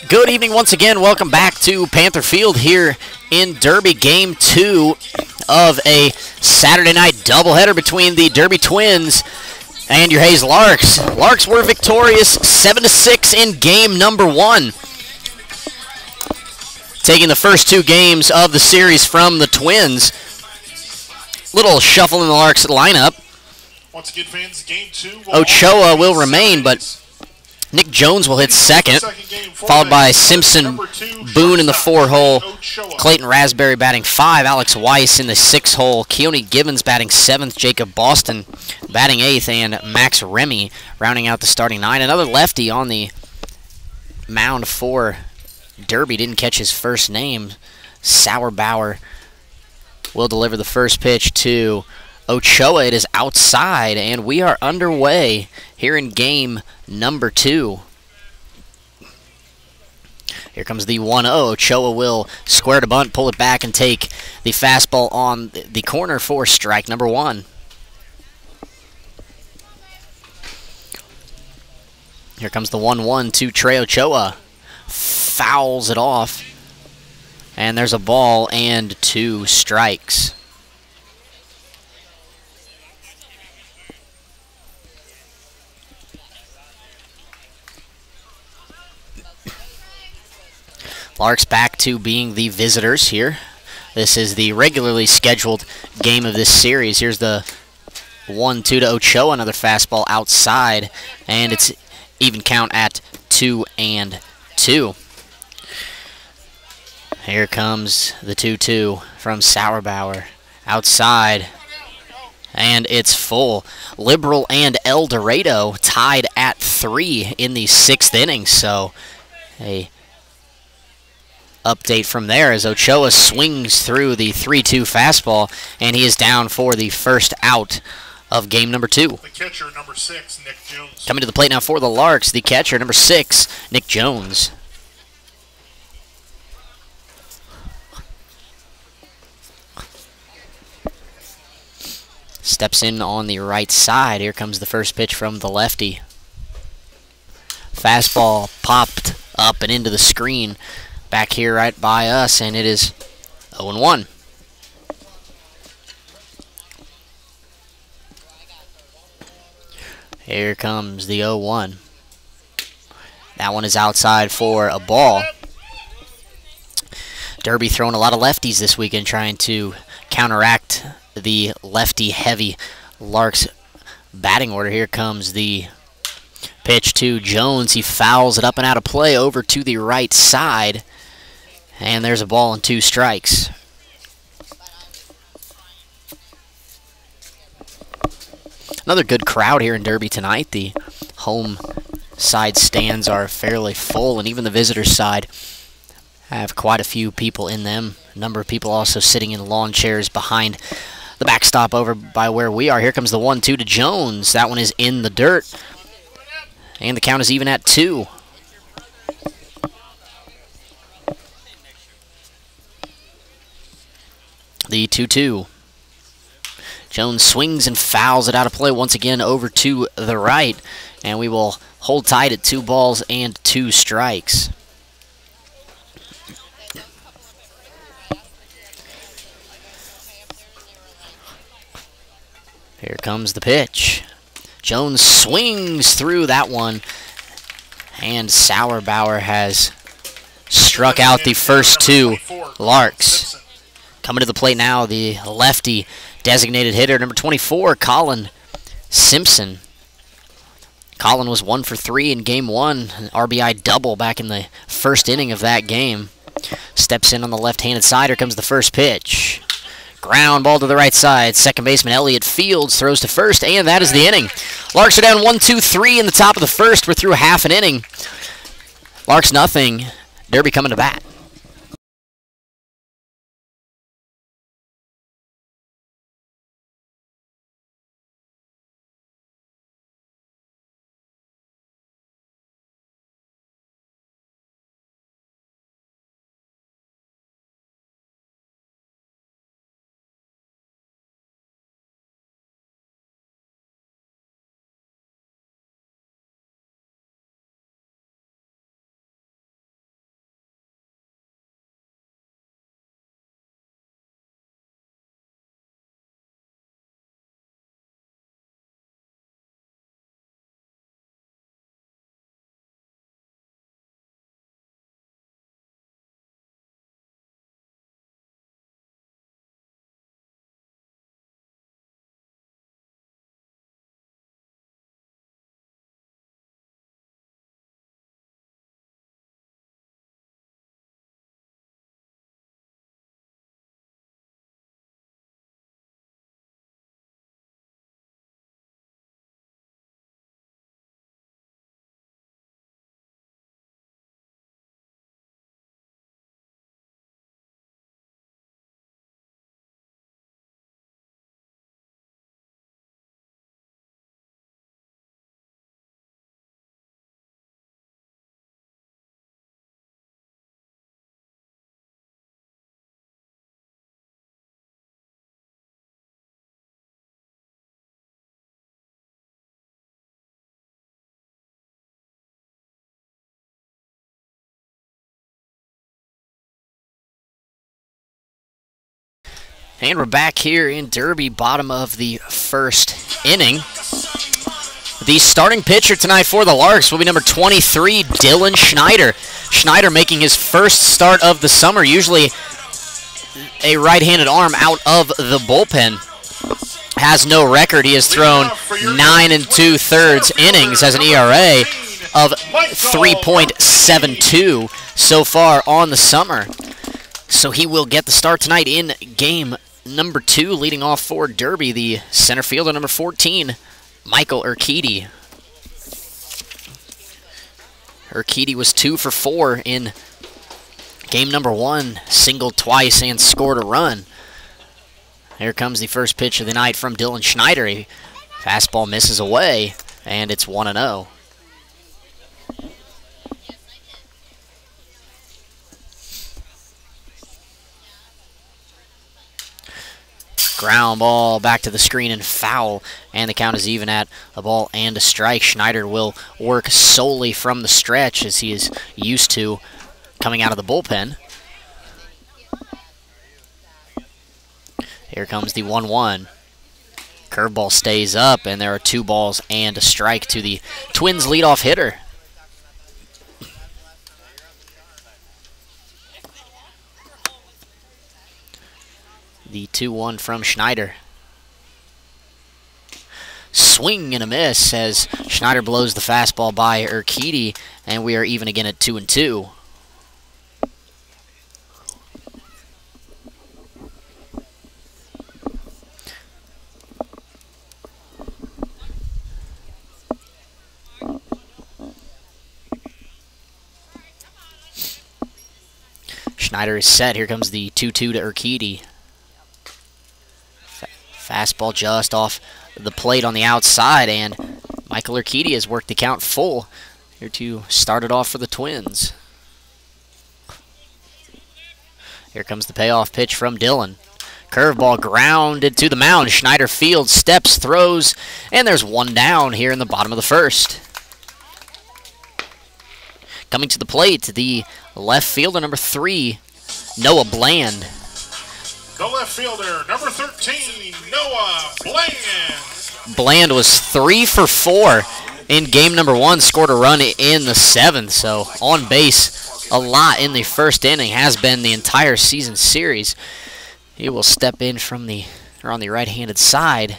Good evening once again. Welcome back to Panther Field here in Derby, Game 2 of a Saturday night doubleheader between the Derby Twins and your Hayes Larks. Larks were victorious 7-6 in game number 1. Taking the first 2 games of the series from the Twins. Little shuffle in the Larks lineup. Once again, fans, game 2. Ochoa will remain, but Nick Jones will hit second, followed by Simpson, Boone in the 4-hole, Clayton Raspberry batting 5, Alex Weiss in the 6-hole, Keone Gibbons batting 7th, Jacob Boston batting 8th, and Max Remy rounding out the starting 9. Another lefty on the mound for Derby, didn't catch his first name. Sauerbauer will deliver the first pitch to Ochoa. It is outside, and we are underway here in game number 2. Here comes the 1-0. Ochoa will square to bunt, pull it back, and take the fastball on the corner for strike number 1. Here comes the 1-1 to Trey Ochoa. Fouls it off, and there's a ball and 2 strikes. Larks back to being the visitors here. This is the regularly scheduled game of this series. Here's the 1-2 to Ochoa, another fastball outside, and it's even count at 2-2. Here comes the 2-2 from Sauerbauer, outside, and it's full. Liberal and El Dorado tied at 3 in the 6th inning, so a update from there as Ochoa swings through the 3-2 fastball, and he is down for the first out of game number 2. The catcher, number 6, Nick Jones. Coming to the plate now for the Larks, the catcher, number 6, Nick Jones. Steps in on the right side. Here comes the first pitch from the lefty. Fastball popped up and into the screen back here right by us, and it is 0-1. Here comes the 0-1. That one is outside for a ball. Derby throwing a lot of lefties this weekend, trying to counteract the lefty-heavy Larks batting order. Here comes the pitch to Jones. He fouls it up and out of play over to the right side. And there's a ball and 2 strikes. Another good crowd here in Derby tonight. The home side stands are fairly full, and even the visitor side have quite a few people in them. A number of people also sitting in lawn chairs behind the backstop over by where we are. Here comes the 1-2 to Jones. That one is in the dirt, and the count is even at 2. The 2-2. Jones swings and fouls it out of play once again over to the right, and we will hold tight at 2 balls and 2 strikes. Here comes the pitch. Jones swings through that one, and Sauerbauer has struck out the first 2 Larks. Coming to the plate now, the lefty designated hitter, number 24, Colin Simpson. Colin was 1 for 3 in game 1, an RBI double back in the first inning of that game. Steps in on the left-handed side. Here comes the first pitch. Ground ball to the right side. Second baseman Elliott Fields throws to first, and that is the inning. Larks are down 1-2-3 in the top of the first. We're through half an inning. Larks nothing. Derby coming to bat. And we're back here in Derby, bottom of the first inning. The starting pitcher tonight for the Larks will be number 23, Dylan Schneider. Schneider making his first start of the summer, usually a right-handed arm out of the bullpen. Has no record. He has thrown 9 2/3 innings, has an ERA of 3.72 so far on the summer. So he will get the start tonight in game number 2, leading off for Derby, the center fielder, number 14, Michael Urquidy. Urquidy was 2 for 4 in game number 1, singled twice and scored a run. Here comes the first pitch of the night from Dylan Schneider. A fastball misses away, and it's 1-0. Ground ball back to the screen and foul, and the count is even at a ball and a strike. Schneider will work solely from the stretch as he is used to coming out of the bullpen. Here comes the 1-1. Curveball stays up, and there are 2 balls and a strike to the Twins' leadoff hitter. The 2-1 from Schneider. Swing and a miss as Schneider blows the fastball by Urquidy, and we are even again at 2-2. Schneider is set. Here comes the 2-2 to Urquidy. Fastball just off the plate on the outside, and Michael Urquidy has worked the count full here to start it off for the Twins. Here comes the payoff pitch from Dylan. Curveball grounded to the mound. Schneider fields, steps, throws, and there's 1 down here in the bottom of the first. Coming to the plate, the left fielder, number 3, Noah Bland. The left fielder, number 13, Noah Bland. Bland was 3 for 4 in game number 1, scored a run in the 7th, so on base a lot in the first inning, has been the entire season series. He will step in from the on the right-handed side.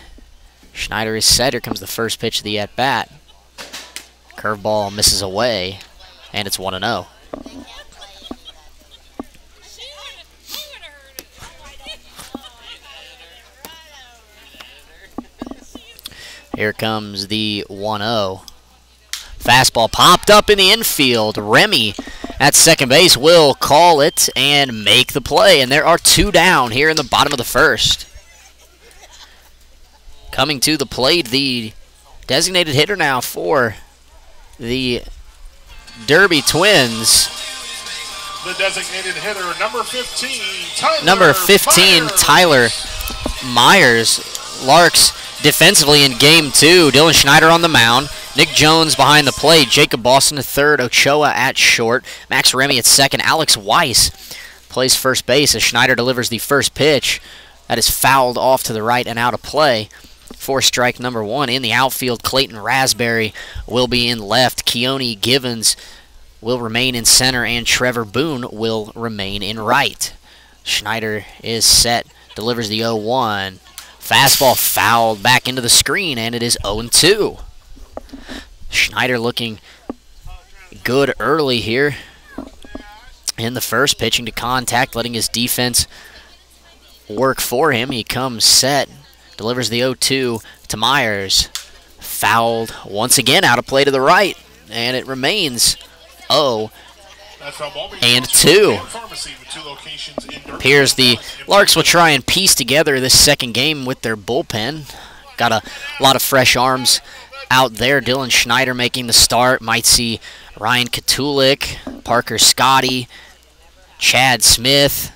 Schneider is set. Here comes the first pitch of the at-bat. Curveball misses away, and it's 1-0. Here comes the 1-0. Fastball popped up in the infield. Remy at second base will call it and make the play. And there are 2 down here in the bottom of the first. Coming to the plate, the designated hitter now for the Derby Twins. The designated hitter, number 15, Tyler Number 15, Myers. Tyler Myers. Larks defensively in game 2. Dylan Schneider on the mound. Nick Jones behind the plate. Jacob Boston at third. Ochoa at short. Max Remy at second. Alex Weiss plays first base as Schneider delivers the first pitch. That is fouled off to the right and out of play for strike number 1. In the outfield, Clayton Raspberry will be in left. Keone Givens will remain in center, and Trevor Boone will remain in right. Schneider is set. Delivers the 0-1. Fastball fouled back into the screen, and it is 0-2. Schneider looking good early here in the first, pitching to contact, letting his defense work for him. He comes set, delivers the 0-2 to Myers. Fouled once again out of play to the right, and it remains 0-2. Appears the Larks will try and piece together this second game with their bullpen. Got a lot of fresh arms out there. Dylan Schneider making the start. Might see Ryan Katulik, Parker Scotty, Chad Smith.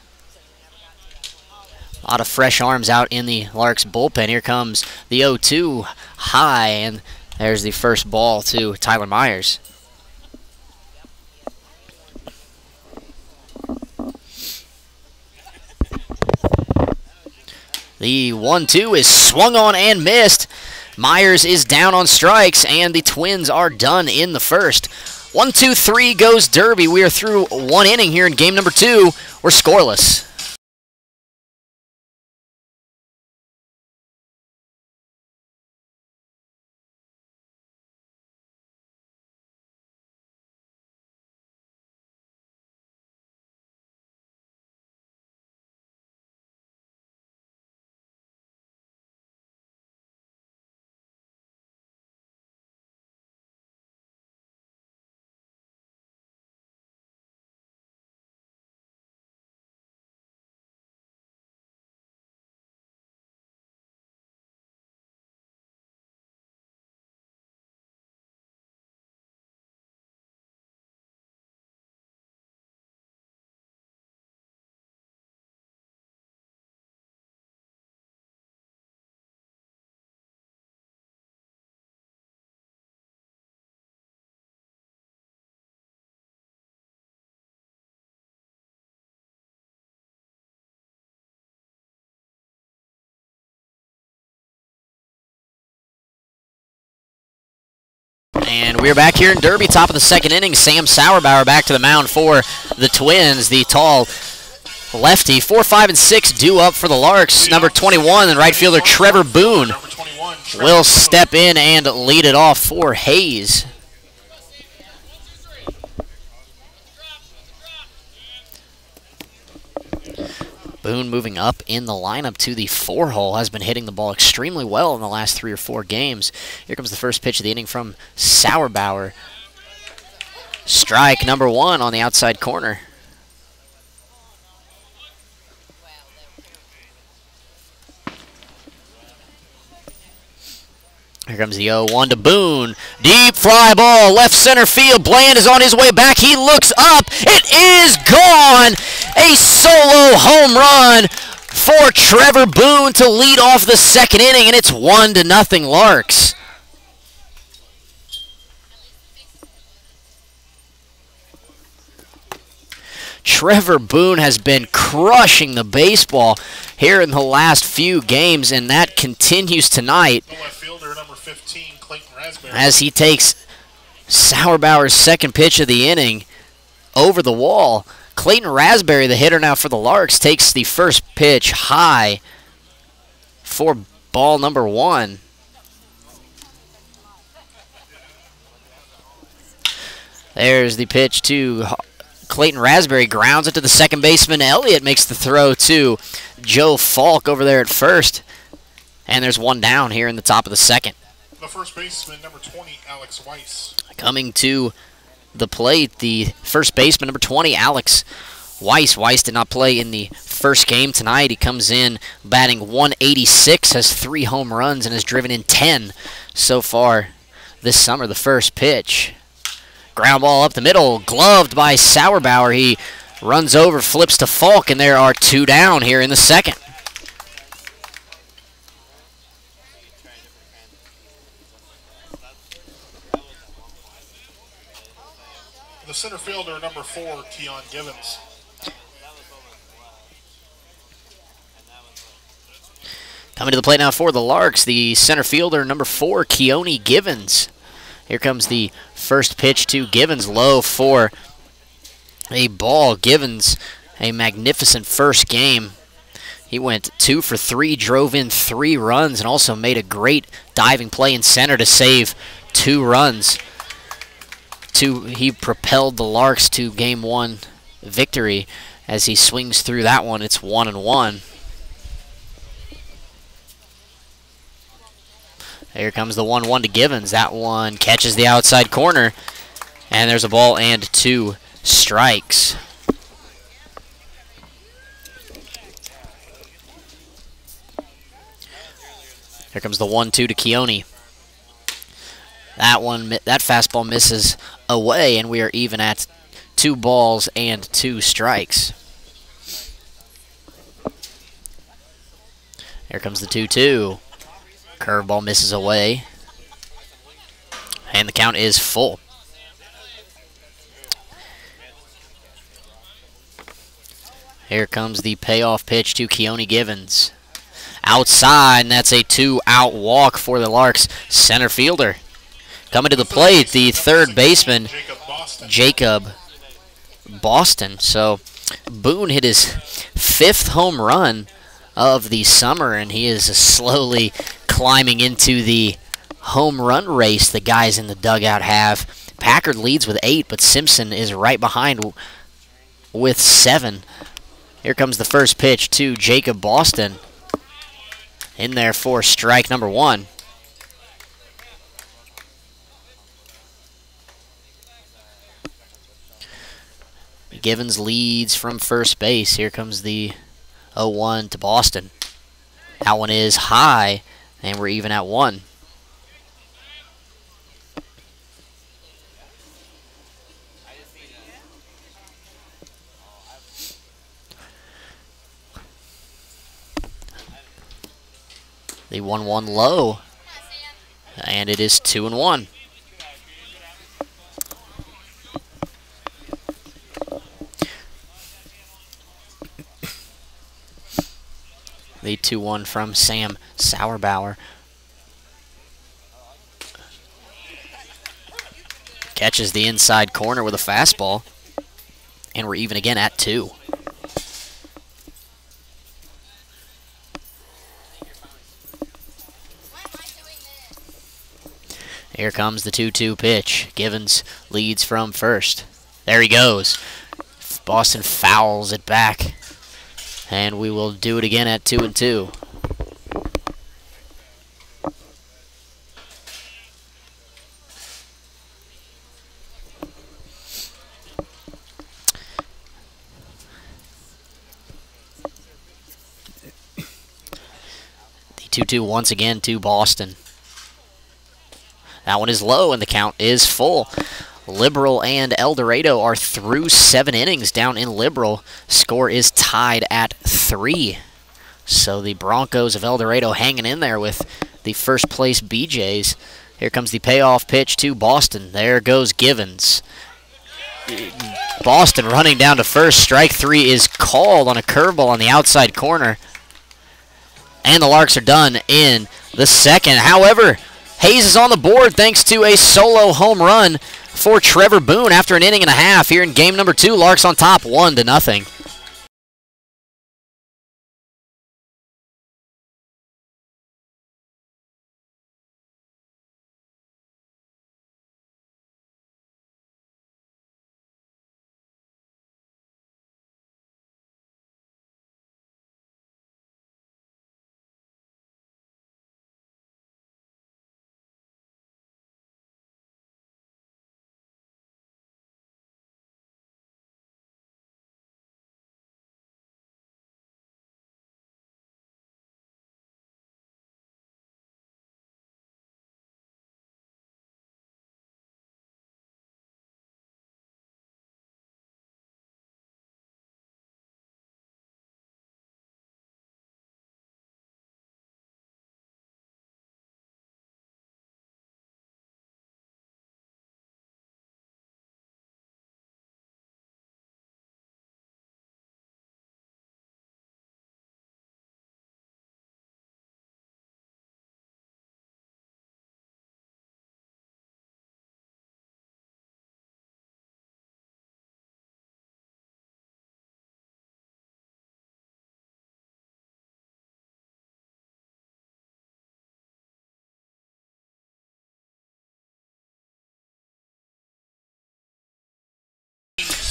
A lot of fresh arms out in the Larks bullpen. Here comes the 0-2 high, and there's the first ball to Tyler Myers. The 1-2 is swung on and missed. Myers is down on strikes, and the Twins are done in the first. 1-2-3 goes Derby. We are through one inning here in game number 2. We're scoreless. And we're back here in Derby, top of the second inning. Sam Sauerbauer back to the mound for the Twins. The tall lefty. 4, 5, and 6 due up for the Larks. Number 21, and right fielder Trevor Boone will step in and lead it off for Hayes. Boone moving up in the lineup to the 4-hole, has been hitting the ball extremely well in the last 3 or 4 games. Here comes the first pitch of the inning from Sauerbauer. Strike number 1 on the outside corner. Here comes the 0-1 to Boone. Deep fly ball, left center field. Bland is on his way back. He looks up. It is gone. A solo home run for Trevor Boone to lead off the second inning, and it's 1-0 Larks. Trevor Boone has been crushing the baseball here in the last few games, and that continues tonight. As he takes Sauerbauer's second pitch of the inning over the wall. Clayton Raspberry, the hitter now for the Larks, takes the first pitch high for ball number 1. There's the pitch to Clayton Raspberry, grounds it to the second baseman. Elliott makes the throw to Joe Falk over there at first. And there's one down here in the top of the second. The first baseman, number 20, Alex Weiss. Coming to the plate, the first baseman, number 20, Alex Weiss. Weiss did not play in the first game tonight. He comes in batting 186, has 3 home runs, and has driven in 10 so far this summer. The first pitch. Ground ball up the middle, gloved by Sauerbauer. He runs over, flips to Falk, and there are 2 down here in the second. The center fielder, number 4, Keon Givens. Coming to the plate now for the Larks, the center fielder, number 4, Keone Givens. Here comes the first pitch to Givens, low for a ball. Givens, a magnificent first game. He went 2 for 3, drove in 3 runs, and also made a great diving play in center to save 2 runs. He propelled the Larks to Game 1 victory. As he swings through that one, it's 1-1. Here comes the 1-1 to Givens. That one catches the outside corner, and there's a ball and 2 strikes. Here comes the 1-2 to Keone. That fastball misses away, and we are even at 2 balls and 2 strikes. Here comes the 2-2. Curveball misses away, and the count is full. Here comes the payoff pitch to Keone Givens. outside, and that's a 2-out walk for the Larks center fielder. Coming to the plate, the third baseman, Jacob Boston. So Boone hit his 5th home run of the summer, and he is slowly climbing into the home run race the guys in the dugout have. Packard leads with 8, but Simpson is right behind with 7. Here comes the first pitch to Jacob Boston. In there for strike number 1. Givens leads from first base. Here comes the 0-1 to Boston. That one is high, and we're even at 1. The 1-1 low, and it is 2-1. The 2-1 from Sam Sauerbauer. Catches the inside corner with a fastball, and we're even again at 2. Here comes the 2-2 pitch. Givens leads from first. There he goes. Boston fouls it back. And we will do it again at 2-2. The 2-2 once again to Boston. That one is low, and the count is full. Liberal and El Dorado are through 7 innings down in Liberal. Score is tied at 3. So the Broncos of El Dorado hanging in there with the first place BJs. Here comes the payoff pitch to Boston. There goes Givens. Boston running down to first. Strike 3 is called on a curveball on the outside corner. And the Larks are done in the second. However, Hayes is on the board thanks to a solo home run for Trevor Boone after an inning and a half here in game number 2. Larks on top 1-0.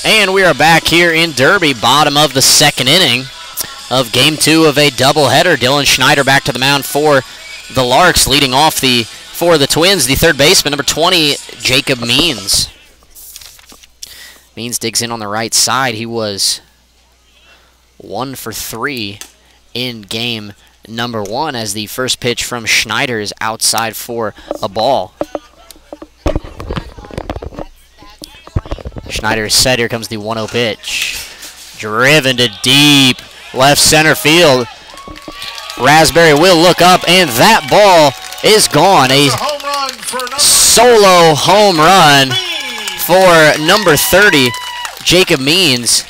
And we are back here in Derby, bottom of the second inning of game 2 of a doubleheader. Dylan Schneider back to the mound for the Larks, leading off for the Twins, the third baseman, number 20, Jacob Means. Means digs in on the right side. He was 1 for 3 in game number 1 as the first pitch from Schneider is outside for a ball. Schneider is set. Here comes the 1-0 pitch. Driven to deep left center field. Raspberry will look up, and that ball is gone. A solo home run for number 30, Jacob Means.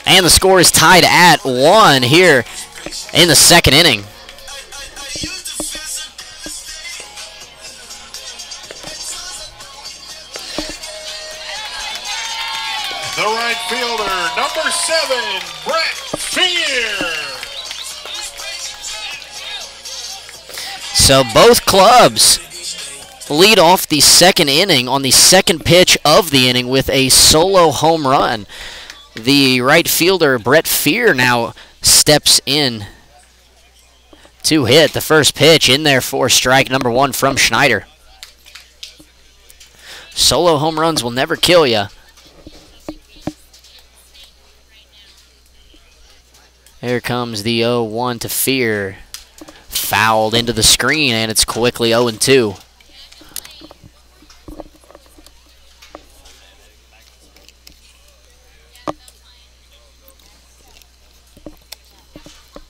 And the score is tied at 1 here in the second inning. The right fielder, number 7, Brett Fear. So both clubs lead off the second inning on the second pitch of the inning with a solo home run. The right fielder, Brett Fear, now steps in to hit the first pitch in there for strike number 1 from Schneider. Solo home runs will never kill you. Here comes the 0-1 to Fear. Fouled into the screen, and it's quickly 0-2.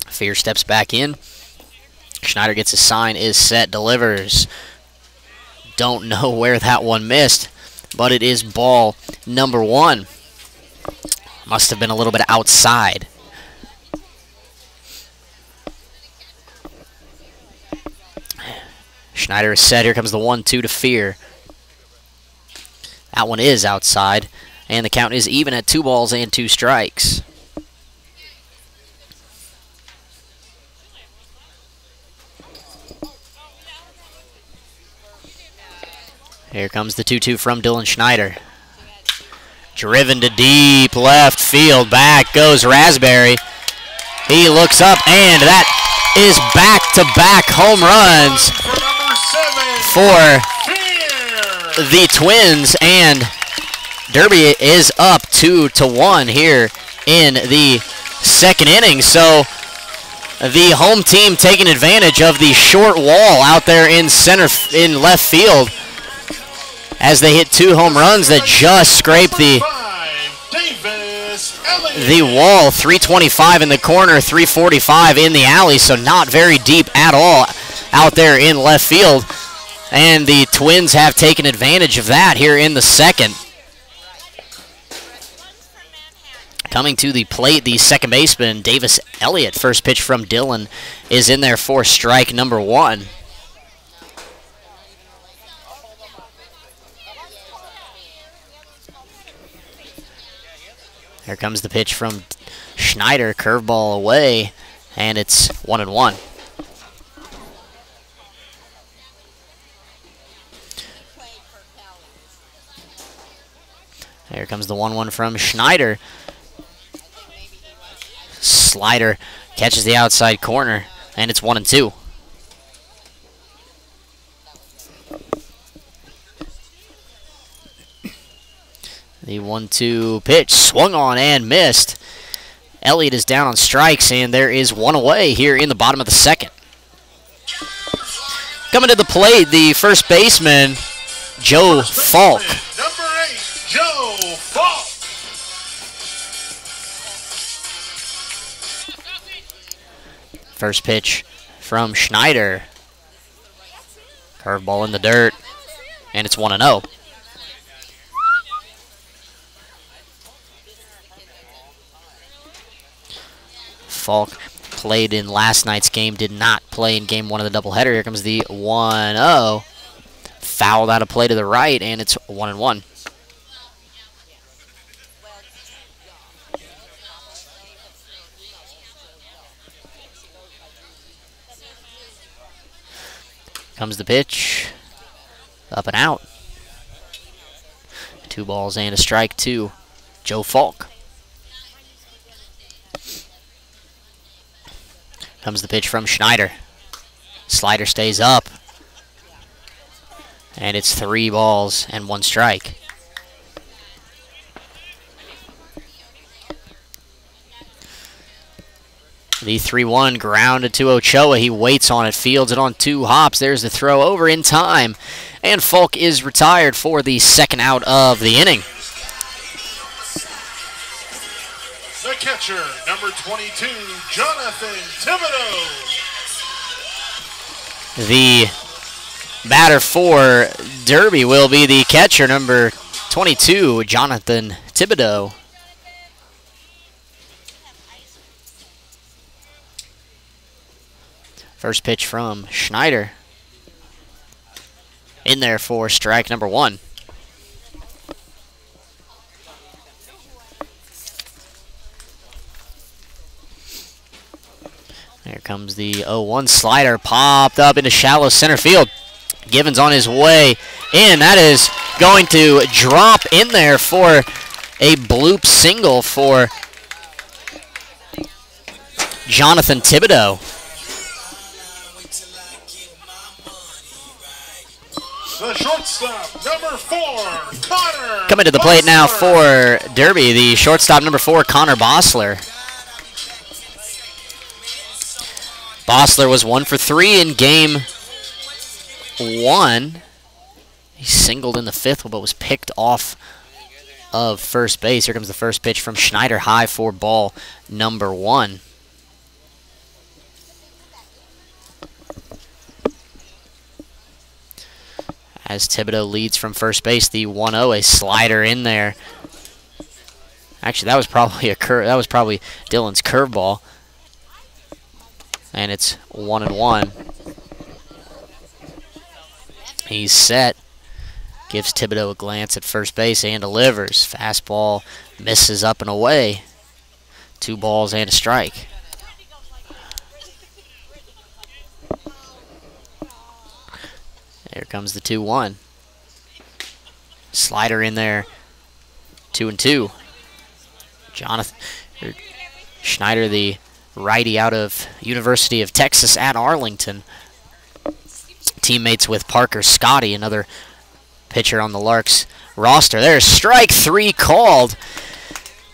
Fear steps back in. Schneider gets a sign, is set, delivers. Don't know where that one missed, but it is ball number 1. Must have been a little bit outside. Schneider is set. Here comes the 1-2 to Fear. That one is outside, and the count is even at 2 balls and 2 strikes. Here comes the 2-2 from Dylan Schneider. Driven to deep left field. Back goes Raspberry. He looks up, and that is back-to-back home runs for the Twins, and Derby is up 2-1 here in the second inning. So the home team taking advantage of the short wall out there in left field as they hit 2 home runs that just scraped the wall. 325 in the corner, 345 in the alley, so not very deep at all out there in left field. And the Twins have taken advantage of that here in the second. Coming to the plate, the second baseman, Davis Elliott. First pitch from Dylan is in there for strike number 1. Here comes the pitch from Schneider, curveball away, and it's 1-1. Here comes the 1-1 from Schneider. Slider catches the outside corner, and it's 1-2. The 1-2 pitch swung on and missed. Elliott is down on strikes, and there is one away here in the bottom of the second. Coming to the plate, the first baseman, Joe Falk. Number 8, Joe Falk. First pitch from Schneider. Curveball in the dirt, and it's 1-0. Falk played in last night's game, did not play in game 1 of the doubleheader. Here comes the 1-0. Fouled out of play to the right, and it's 1-1. Comes the pitch. Up and out. 2 balls and a strike to Joe Falk. Comes the pitch from Schneider. Slider stays up. And it's 3 balls and 1 strike. The 3-1 grounded to Ochoa. He waits on it, fields it on 2 hops. There's the throw over in time. And Falk is retired for the second out of the inning. The catcher, number 22, Jonathan Thibodeau. The batter for Derby will be the catcher, number 22, Jonathan Thibodeau. First pitch from Schneider. In there for strike number 1. Here comes the 0-1 slider, popped up into shallow center field. Givens on his way in. That is going to drop in there for a bloop single for Jonathan Thibodeau. The shortstop, number 4, Connor. Coming to the plate now for Derby, the shortstop, number 4, Connor Bossler. Bossler was 1 for 3 in game 1. He singled in the 5th, but was picked off of first base. Here comes the first pitch from Schneider, high for ball number 1. As Thibodeau leads from first base, the 1-0, a slider in there. Actually, that was probably Dylan's curveball. And it's 1-1. He's set. Gives Thibodeau a glance at first base and delivers. Fastball misses up and away. 2 balls and a strike. There comes the 2-1. Slider in there. 2-2. Schneider, the righty out of University of Texas at Arlington. Teammates with Parker Scotty, another pitcher on the Larks roster. There's strike 3 called.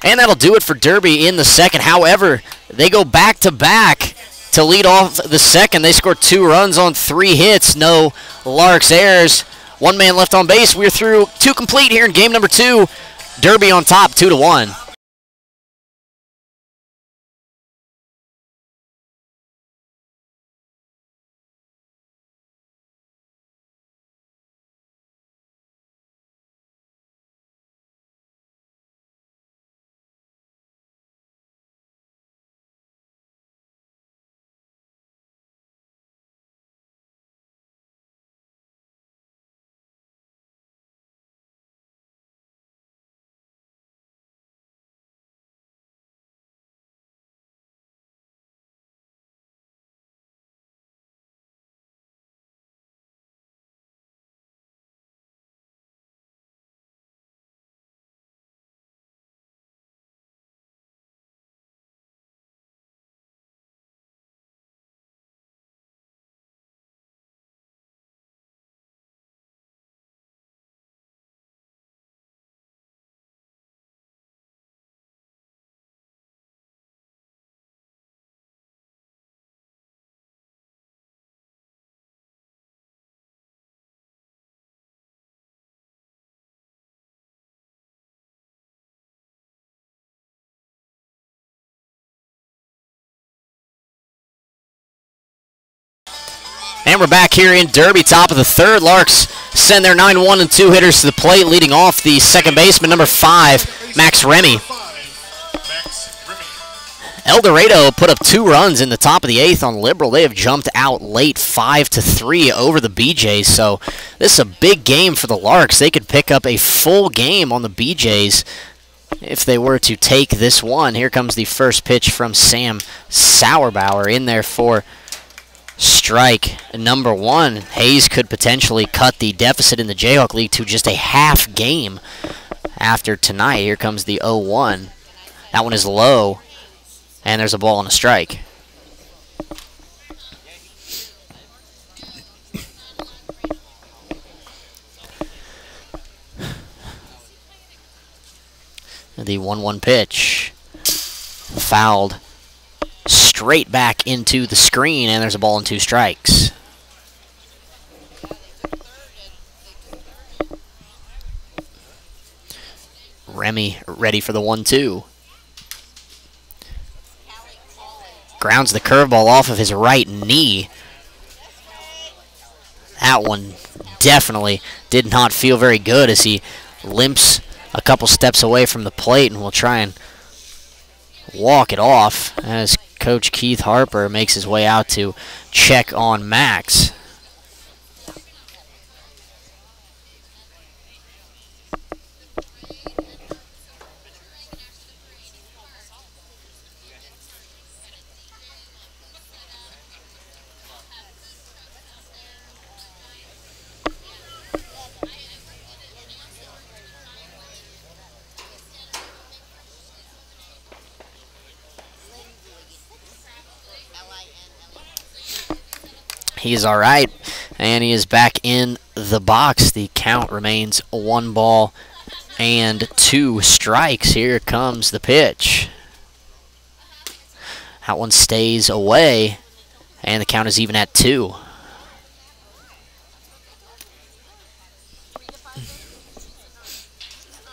And that'll do it for Derby in the second. However, they go back-to-back to lead off the second. They scored 2 runs on 3 hits. No Larks errors. 1 man left on base. We're through 2 complete here in game number 2. Derby on top, 2-1. And we're back here in Derby, top of the 3rd. Larks send their 9-1 and 2 hitters to the plate, leading off the second baseman, number 5, Max Remy. El Dorado put up 2 runs in the top of the 8th on Liberal. They have jumped out late 5-3 over the BJs, so this is a big game for the Larks. They could pick up a full game on the BJs if they were to take this one. Here comes the first pitch from Sam Sauerbauer in there for strike number 1. Hayes could potentially cut the deficit in the Jayhawk League to just a half game after tonight. Here comes the 0-1. That one is low, and there's a ball and a strike. The 1-1 pitch fouled straight back into the screen, and there's a ball and 2 strikes. Remy ready for the 1-2. Grounds the curveball off of his right knee. That one definitely did not feel very good as he limps a couple steps away from the plate and will try and walk it off. As Coach Keith Harper makes his way out to check on Max. He's all right, and he is back in the box. The count remains 1-2 strikes. Here comes the pitch. That one stays away, and the count is even at 2.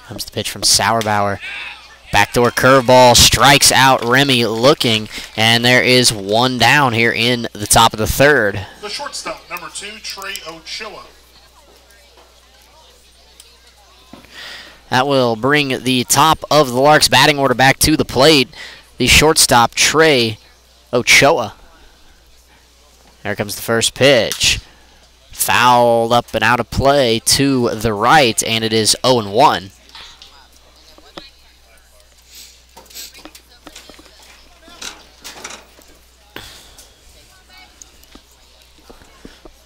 Comes the pitch from Sauerbauer. Backdoor curveball strikes out Remy looking, and there is one down here in the top of the third. The shortstop, number 2, Trey Ochoa. That will bring the top of the Larks batting order back to the plate. The shortstop, Trey Ochoa. There comes the first pitch. Fouled up and out of play to the right, and it is 0-1.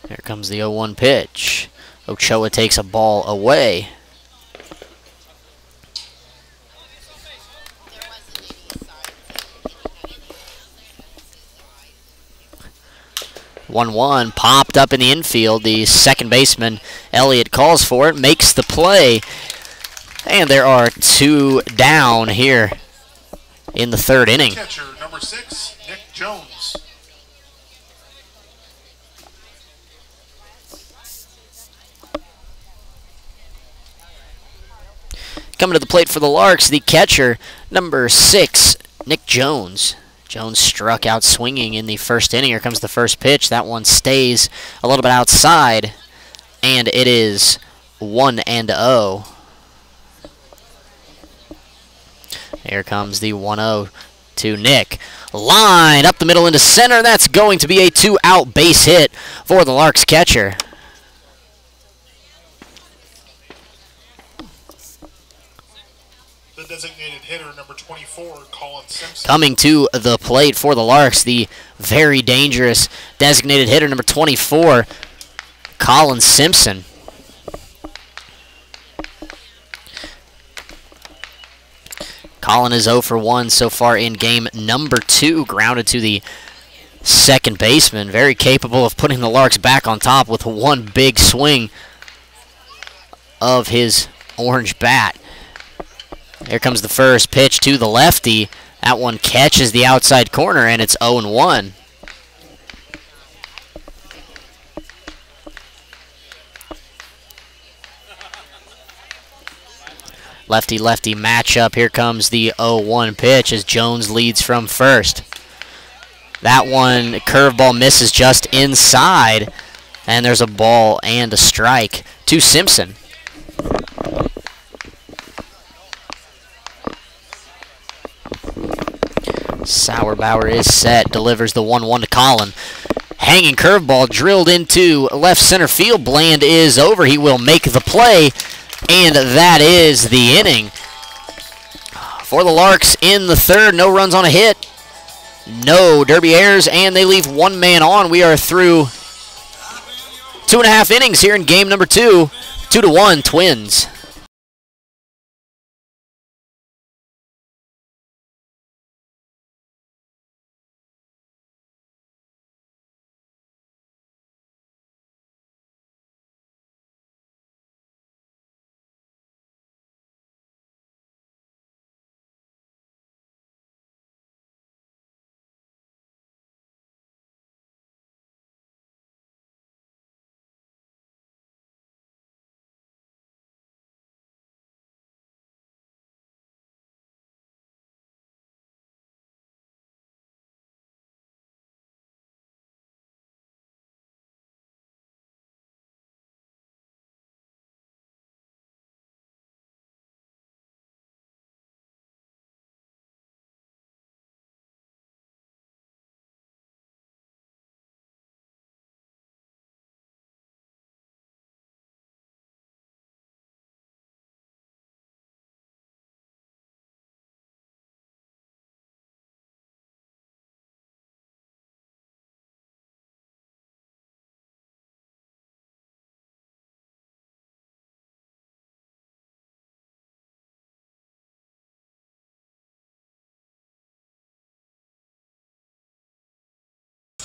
Here comes the 0-1 pitch. Ochoa takes a ball away. One popped up in the infield. The second baseman, Elliott, calls for it, makes the play. And there are 2 down here in the third inning. Catcher, number 6, Nick Jones. Coming to the plate for the Larks, the catcher, number 6, Nick Jones. Jones struck out swinging in the first inning. Here comes the first pitch. That one stays a little bit outside, and it is 1-0. Here comes the 1-0 to Nick. Line up the middle into center. That's going to be a 2-out base hit for the Larks catcher. The designated hitter, number 24, Colin Simpson. Coming to the plate for the Larks, the very dangerous designated hitter, number 24, Colin Simpson. Colin is 0 for 1 so far in game number 2, grounded to the second baseman. Very capable of putting the Larks back on top with one big swing of his orange bat. Here comes the first pitch to the lefty. That one catches the outside corner, and it's 0-1. Lefty-lefty matchup. Here comes the 0-1 pitch as Jones leads from first. That one, curveball misses just inside, and there's a ball and a strike to Simpson. Sauerbauer is set, delivers the 1-1 to Colin. Hanging curveball drilled into left center field. Bland is over. He will make the play, and that is the inning. For the Larks in the third, no runs on a hit, no derby errors, and they leave one man on. We are through 2.5 innings here in game number 2. 2-1 Twins.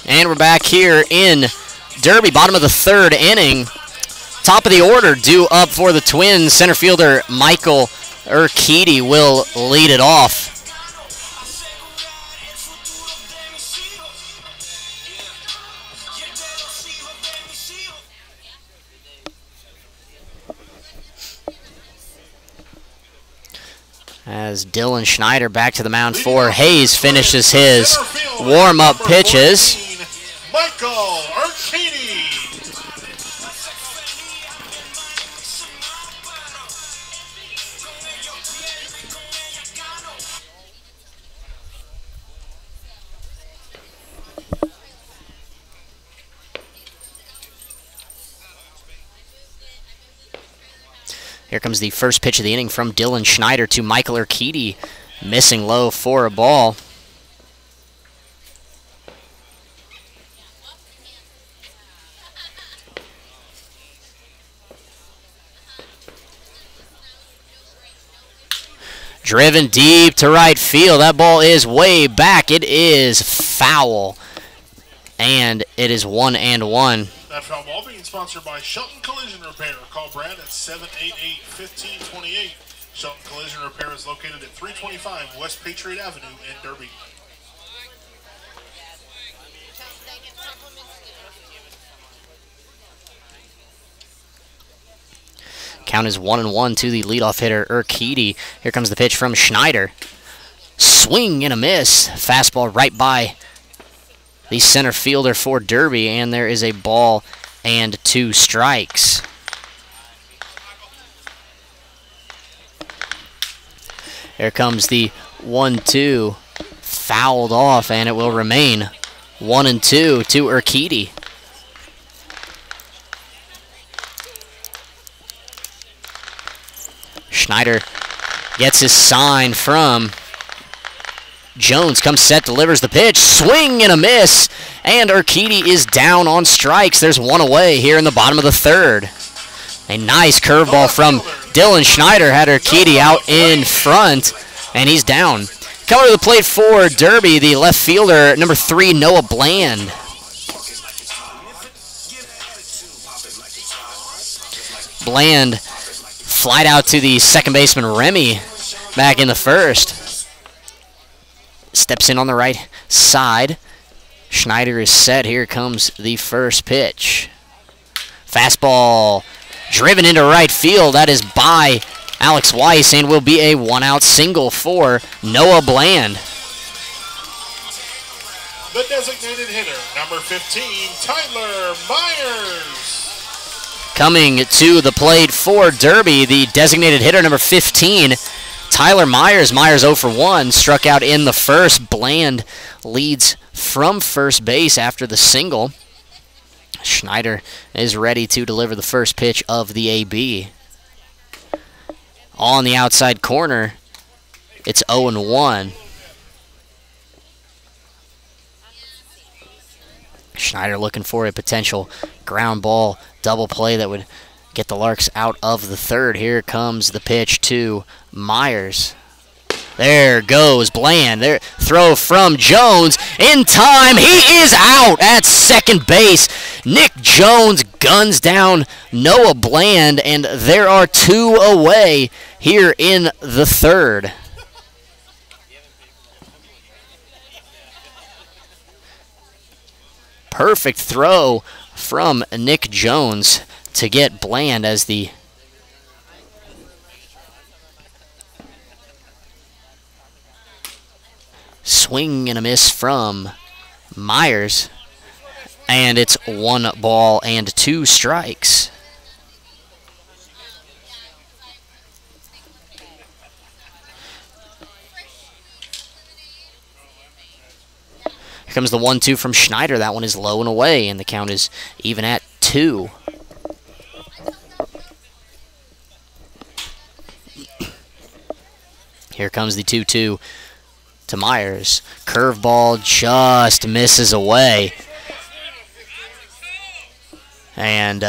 And we're back here in Derby, bottom of the third inning. Top of the order due up for the Twins. Center fielder Michael Urquidy will lead it off. As Dylan Schneider back to the mound for Hayes finishes his warm-up pitches. Michael Urquidy. Here comes the first pitch of the inning from Dylan Schneider to Michael Urquidy, missing low for a ball. Driven deep to right field. That ball is way back. It is foul. And it is 1-1. That foul ball being sponsored by Shelton Collision Repair. Call Brad at 788-1528. Shelton Collision Repair is located at 325 West Patriot Avenue in Derby. Count is 1-1 to the leadoff hitter, Urquidy. Here comes the pitch from Schneider. Swing and a miss. Fastball right by the center fielder for Derby, and there is a ball and 2 strikes. Here comes the 1-2. Fouled off, and it will remain 1-2 to Urquidy. Schneider gets his sign from Jones. Comes set, delivers the pitch. Swing and a miss. And Urquidy is down on strikes. There's one away here in the bottom of the third. A nice curveball from Dylan Schneider had Urquidy out in front, and he's down. Coming to the plate for Derby, the left fielder, number 3, Noah Bland. Bland flied out to the second baseman, Remy, back in the first. Steps in on the right side. Schneider is set. Here comes the first pitch. Fastball driven into right field. That is by Alex Weiss and will be a one-out single for Noah Bland. The designated hitter, number 15, Tyler Myers. Coming to the plate for Derby, the designated hitter, number 15, Tyler Myers. Myers 0 for 1, struck out in the first. Bland leads from first base after the single. Schneider is ready to deliver the first pitch of the AB. On the outside corner, it's 0-1. Schneider looking for a potential ground ball double play that would get the Larks out of the third. Here comes the pitch to Myers. There goes Bland. There, throw from Jones. In time, he is out at second base. Nick Jones guns down Noah Bland, and there are 2 away here in the third. Perfect throw from Nick Jones to get Bland as the swing and a miss from Myers. And it's 1 ball and 2 strikes. Here comes the 1-2 from Schneider. That one is low and away, and the count is even at 2. Here comes the 2-2 to Myers. Curveball just misses away. And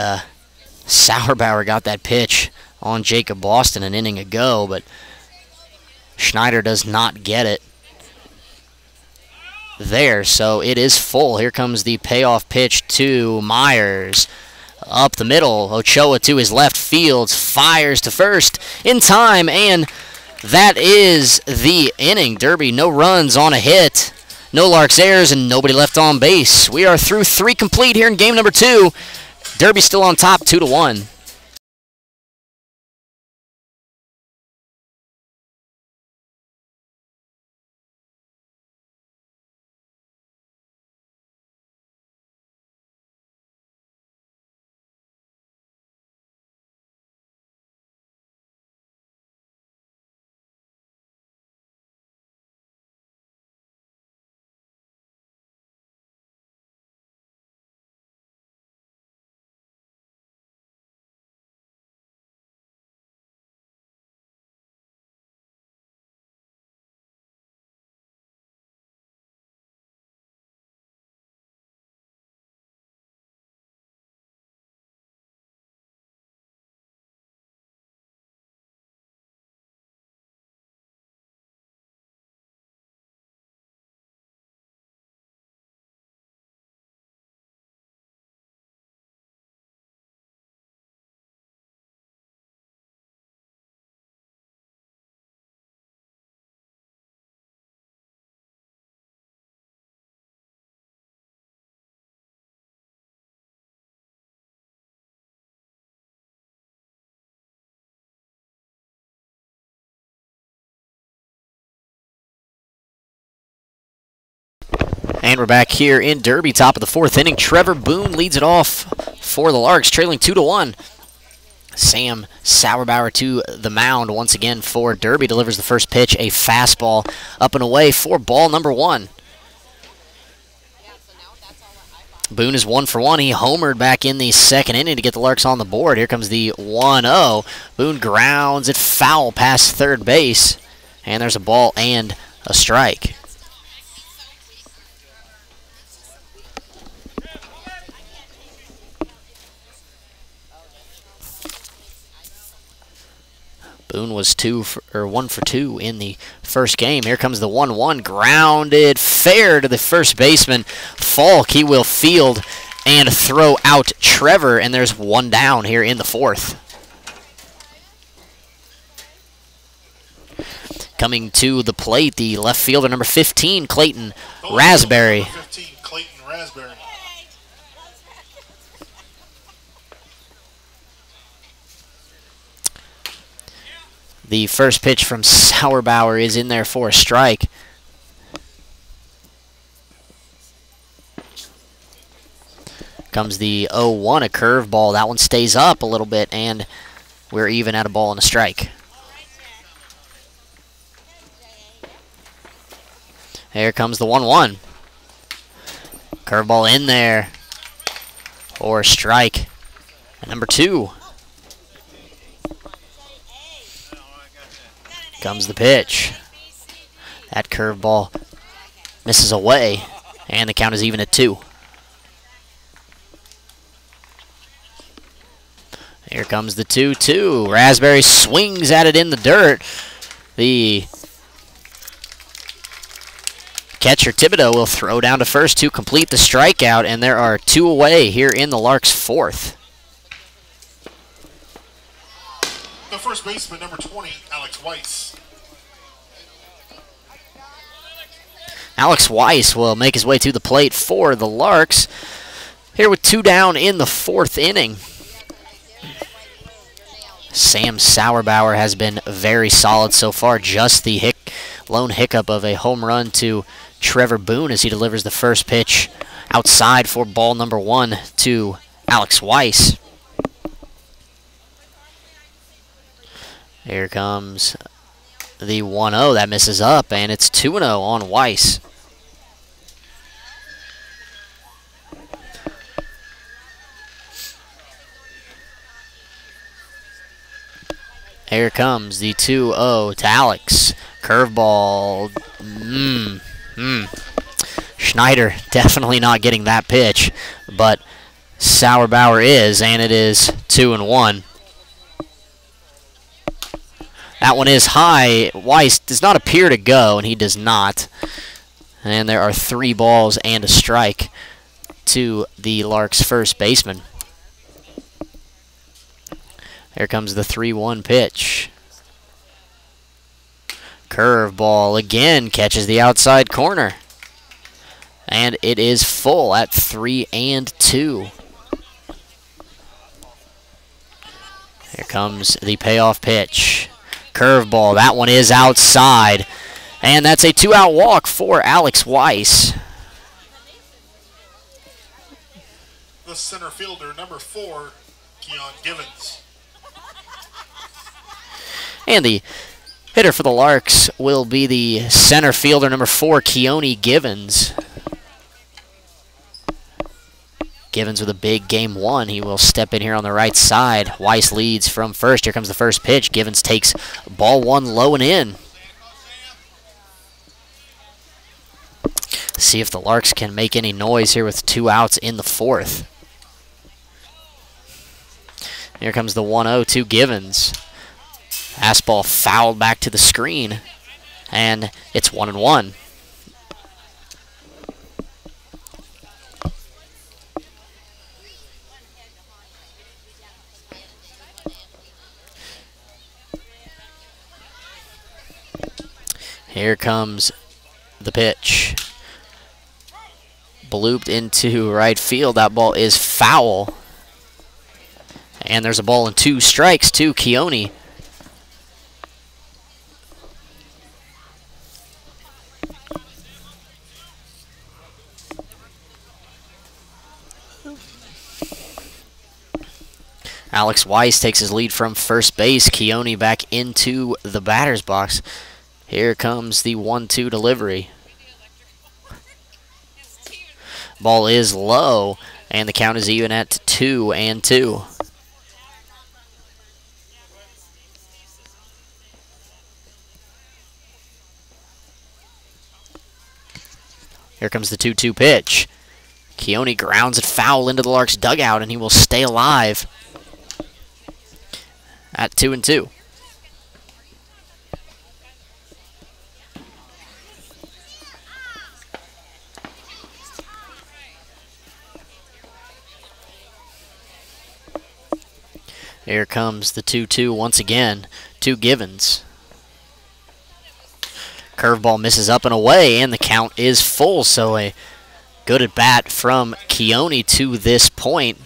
Sauerbauer got that pitch on Jacob Boston an inning ago, but Schneider does not get it. there, so it is full. Here comes the payoff pitch to Myers. Up the middle, Ochoa to his left, Fields fires to first in time, and that is the inning. Derby, no runs on a hit, no Larks errors, and nobody left on base. We are through 3 complete here in game number 2. Derby still on top, 2-1. And we're back here in Derby, top of the 4th inning. Trevor Boone leads it off for the Larks, trailing 2-1. Sam Sauerbauer to the mound once again for Derby. Delivers the first pitch, a fastball up and away for ball number 1. Boone is 1 for 1. He homered back in the 2nd inning to get the Larks on the board. Here comes the 1-0. Boone grounds it foul past third base. And there's a ball and a strike. Boone was 1 for 2 in the first game. Here comes the 1-1, grounded fair to the first baseman. Falk, he will field and throw out Trevor, and there's 1 down here in the 4th. Coming to the plate, the left fielder, number 15, Clayton Raspberry. Number 15, Clayton Raspberry. The first pitch from Sauerbauer is in there for a strike. Comes the 0-1, a curveball. That one stays up a little bit, and we're even at a ball and a strike. Here comes the 1-1. Curveball in there for a strike. And number 2. Comes the pitch. That curveball misses away, and the count is even at 2. Here comes the 2-2. Raspberry swings at it in the dirt. The catcher, Thibodeau, will throw down to first to complete the strikeout, and there are 2 away here in the Larks' 4th. The first baseman, number 20, Alex Weiss. Alex Weiss will make his way to the plate for the Larks. Here with 2 down in the 4th inning. Sam Sauerbauer has been very solid so far. Just the lone hiccup of a home run to Trevor Boone as he delivers the first pitch outside for ball number 1 to Alex Weiss. Here comes the 1-0. That misses up, and it's 2-0 on Weiss. Here comes the 2-0 to Alex. Curveball. Schneider definitely not getting that pitch, but Sauerbauer is, and it is 2-1. That one is high. Weiss does not appear to go, and he does not. And there are 3 balls and a strike to the Larks' first baseman. Here comes the 3-1 pitch. Curveball again catches the outside corner. And it is full at 3-2. Here comes the payoff pitch. Curveball, that one is outside. And that's a 2-out walk for Alex Weiss. The center fielder, number 4, Keon Givens. And the hitter for the Larks will be the center fielder, number 4, Keone Givens. Givens with a big game 1. He will step in here on the right side. Weiss leads from first. Here comes the first pitch. Givens takes ball 1 low and in. See if the Larks can make any noise here with 2 outs in the 4th. Here comes the 1-0 to Givens. Fastball fouled back to the screen, and it's 1-1. Here comes the pitch. Blooped into right field. That ball is foul. And there's a ball and 2 strikes to Keone. Alex Weiss takes his lead from first base. Keone back into the batter's box. Here comes the 1-2 delivery. Ball is low, and the count is even at 2-2. Here comes the 2-2 pitch. Keone grounds it foul into the Larks dugout, and he will stay alive at 2-2. Here comes the 2-2 once again to Givens. Curveball misses up and away, and the count is full. So a good at bat from Keone to this point.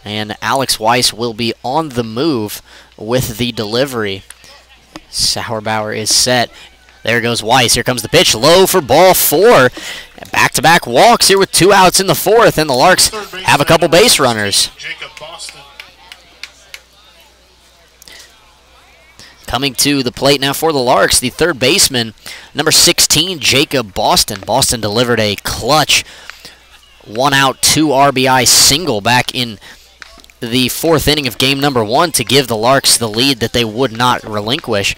And Alex Weiss will be on the move with the delivery. Sauerbauer is set. There goes Weiss. Here comes the pitch. Low for ball 4. Back-to-back walks here with 2 outs in the 4th, and the Larks have a couple base runners. Coming to the plate now for the Larks, the third baseman, number 16, Jacob Boston. Boston delivered a clutch 1-out, 2 RBI single back in the 4th inning of game number 1 to give the Larks the lead that they would not relinquish.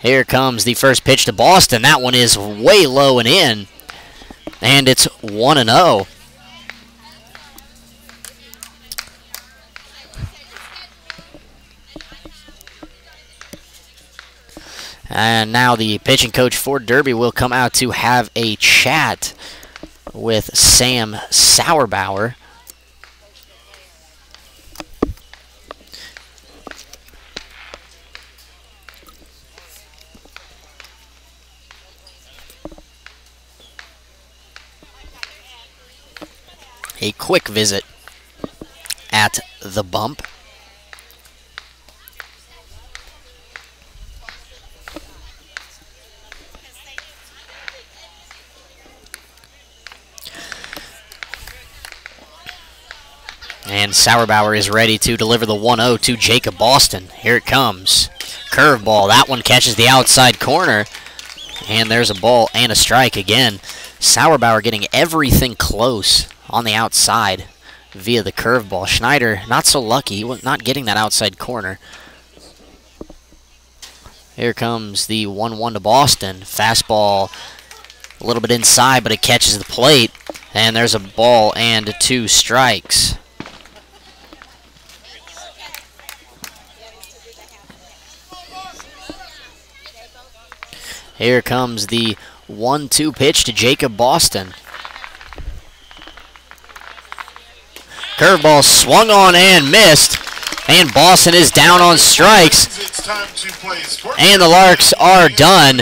Here comes the first pitch to Boston. That one is way low and in, and it's 1-0. And now the pitching coach for Derby will come out to have a chat with Sam Sauerbauer. A quick visit at the bump. And Sauerbauer is ready to deliver the 1-0 to Jacob Boston. Here it comes. Curveball. That one catches the outside corner. And there's a ball and a strike again. Sauerbauer getting everything close on the outside via the curveball. Schneider, not so lucky. He was not getting that outside corner. Here comes the 1-1 to Boston. Fastball a little bit inside, but it catches the plate. And there's a ball and 2 strikes. Here comes the 1-2 pitch to Jacob Boston. Curveball swung on and missed. And Boston is down on strikes. And the Larks are done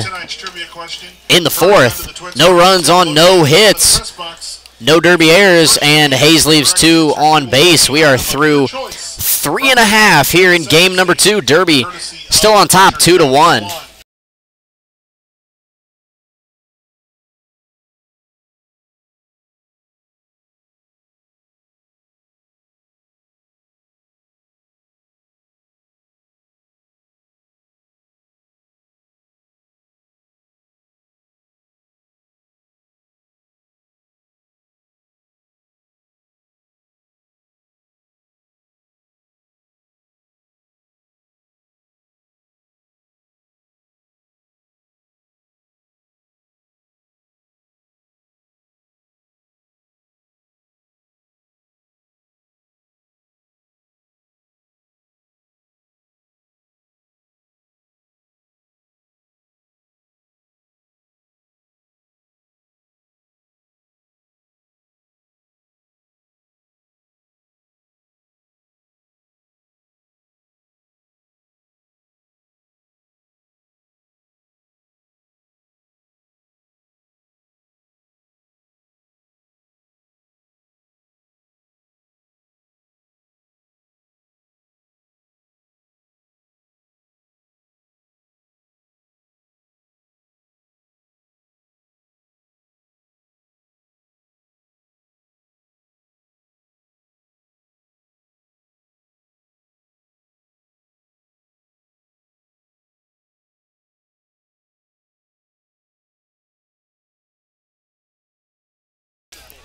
in the fourth. No runs on no hits. No Derby errors, and Hayes leaves 2 on base. We are through 3.5 here in game number 2. Derby still on top 2-1.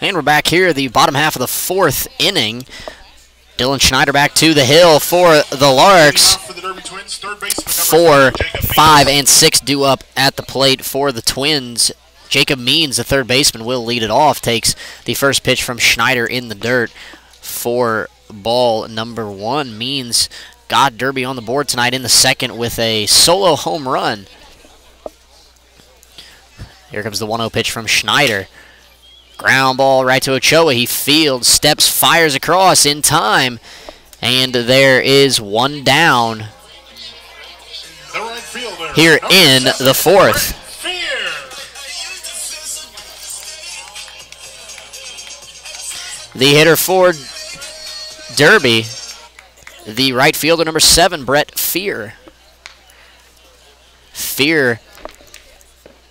And we're back here at the bottom half of the fourth inning. Dylan Schneider back to the hill for the Larks. 4, 5, and 6 due up at the plate for the Twins. Jacob Means, the third baseman, will lead it off. Takes the first pitch from Schneider in the dirt for ball number 1. Means got Derby on the board tonight in the second with a solo home run. Here comes the 1-0 pitch from Schneider. Ground ball right to Ochoa. He fields, steps, fires across in time. And there is one down here in the fourth. The hitter for Derby, the right fielder, number 7, Brett Fear. Fear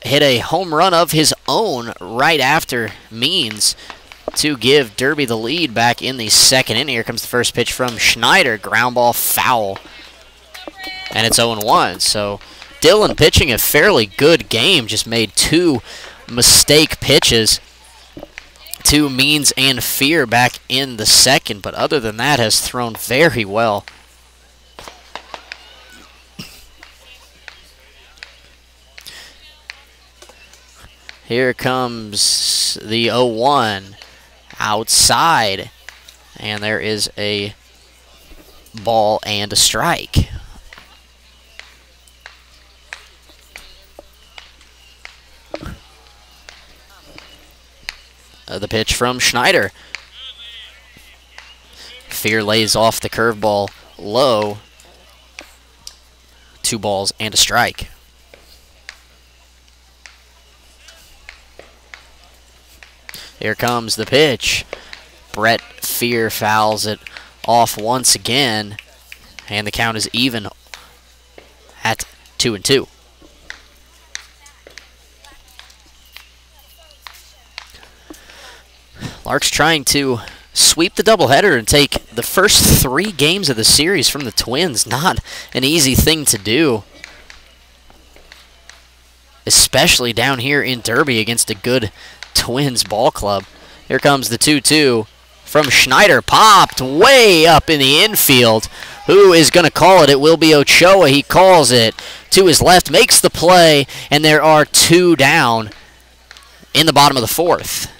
hit a home run of his own right after Means to give Derby the lead back in the second inning. Here comes the first pitch from Schneider. Ground ball foul. And it's 0-1. So Dylan pitching a fairly good game. Just made 2 mistake pitches to Means and Fear back in the second. But other than that, has thrown very well. Here comes the 0-1 outside, and there is a ball and a strike. The pitch from Schneider. Fear lays off the curveball low. 2 balls and a strike. Here comes the pitch. Brett Fear fouls it off once again, and the count is even at 2-2. Larks trying to sweep the doubleheader and take the first 3 games of the series from the Twins. Not an easy thing to do, especially down here in Derby against a good Twins ball club. Here comes the 2-2 from Schneider. Popped way up in the infield. Who is going to call it? It will be Ochoa. He calls it to his left, makes the play, and there are 2 down in the bottom of the fourth.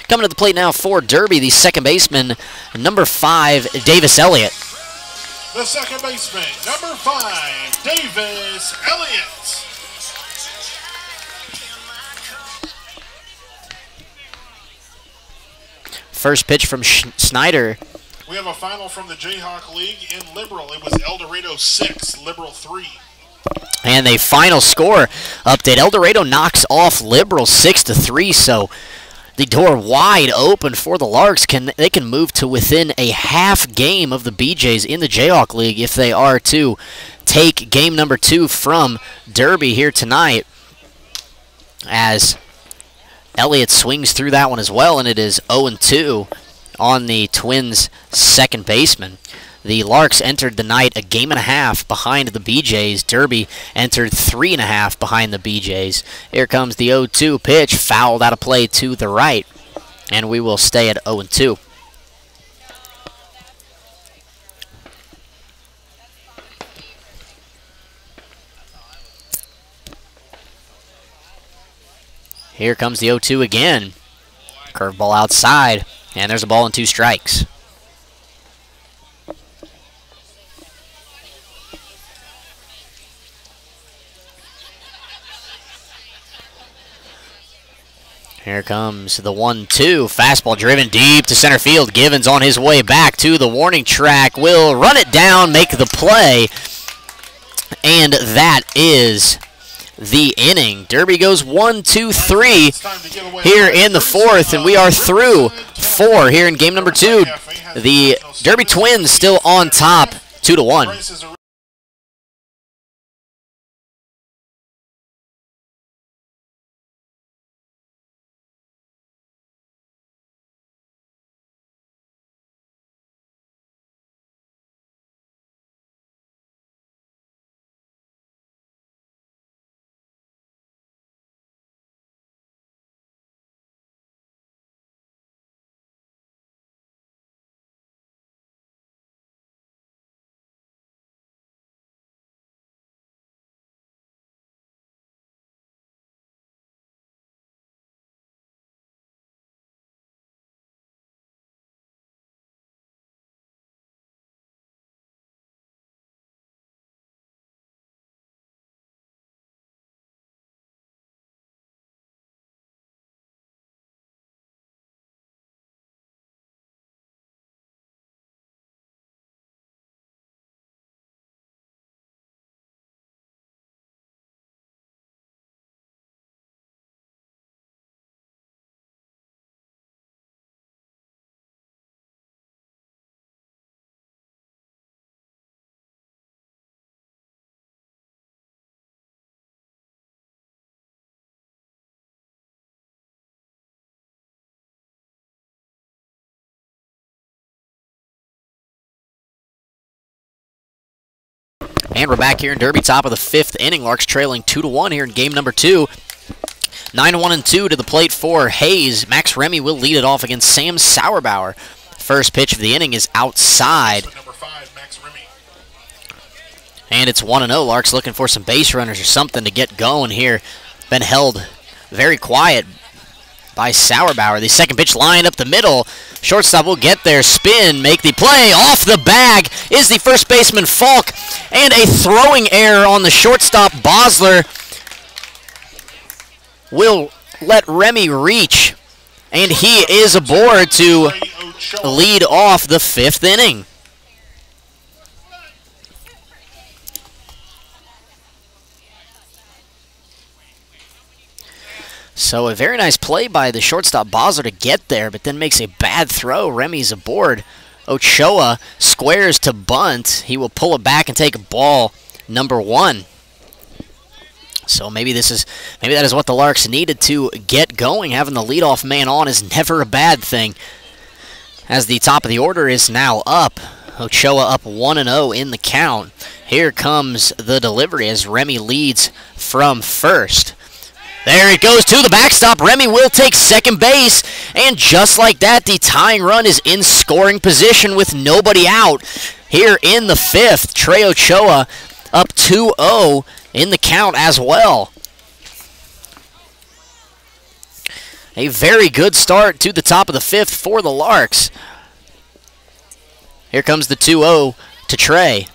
Coming to the plate now for Derby, the second baseman, number 5, Davis Elliott. The second baseman, number 5, Davis Elliott. First pitch from Snyder. We have a final from the Jayhawk League in Liberal. It was El Dorado 6, Liberal 3. And a final score update. El Dorado knocks off Liberal 6-3, so the door wide open for the Larks. They can move to within a half game of the BJs in the Jayhawk League if they are to take game number 2 from Derby here tonight, as Elliott swings through that one as well, and it is 0-2 on the Twins' second baseman. The Larks entered the night a game and a half behind the BJs. Derby entered 3.5 behind the BJs. Here comes the 0-2 pitch, fouled out of play to the right, and we will stay at 0-2. Here comes the 0-2 again. Curveball outside, and there's a ball and 2 strikes. Here comes the 1-2. Fastball driven deep to center field. Givens on his way back to the warning track. Will run it down, make the play. And that is the inning. Derby goes 1-2-3 here in the 4th, and we are through 4 here in game number 2. The Derby Twins still on top, 2-1. And we're back here in Derby, top of the 5th inning. Larks trailing 2-1 here in game number 2. 9-1-2 to the plate for Hayes. Max Remy will lead it off against Sam Sauerbauer. First pitch of the inning is outside. Number 5, Max Remy. And it's 1-0. Larks looking for some base runners or something to get going here. Been held very quiet by Sauerbauer. The second pitch lined up the middle. Shortstop will get there, spin, make the play. Off the bag is the first baseman, Falk. And a throwing error on the shortstop, Bosler. Will let Remy reach. And he is aboard to lead off the 5th inning. So a very nice play by the shortstop Bosler to get there, but then makes a bad throw. Remy's aboard. Ochoa squares to bunt. He will pull it back and take ball number 1. So maybe that is what the Larks needed to get going. Having the leadoff man on is never a bad thing, as the top of the order is now up. Ochoa up 1-0 in the count. Here comes the delivery as Remy leads from first. There it goes to the backstop. Remy will take second base. And just like that, the tying run is in scoring position with nobody out. Here in the 5th, Trey Ochoa up 2-0 in the count as well. A very good start to the top of the 5th for the Larks. Here comes the 2-0 to Trey.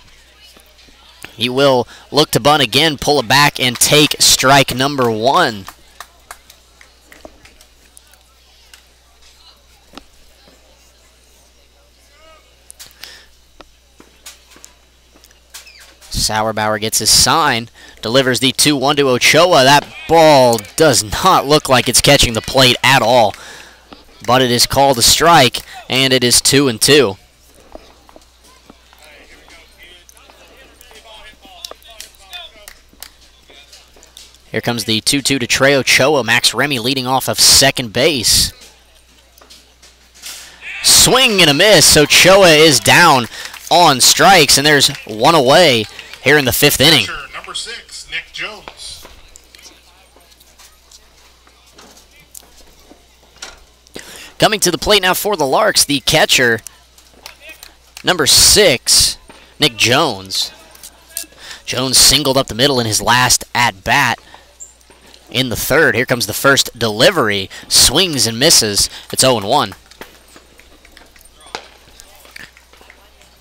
He will look to bunt again, pull it back, and take strike number 1. Sauerbauer gets his sign, delivers the 2-1 to Ochoa. That ball does not look like it's catching the plate at all, but it is called a strike, and it is 2-2. Here comes the 2-2 to Trey Ochoa. Max Remy leading off of second base. Swing and a miss. Ochoa is down on strikes, and there's one away here in the 5th inning. Number 6, Nick Jones. Coming to the plate now for the Larks, the catcher, number 6, Nick Jones. Jones singled up the middle in his last at-bat in the 3rd. Here comes the first delivery. Swings and misses. It's 0-1.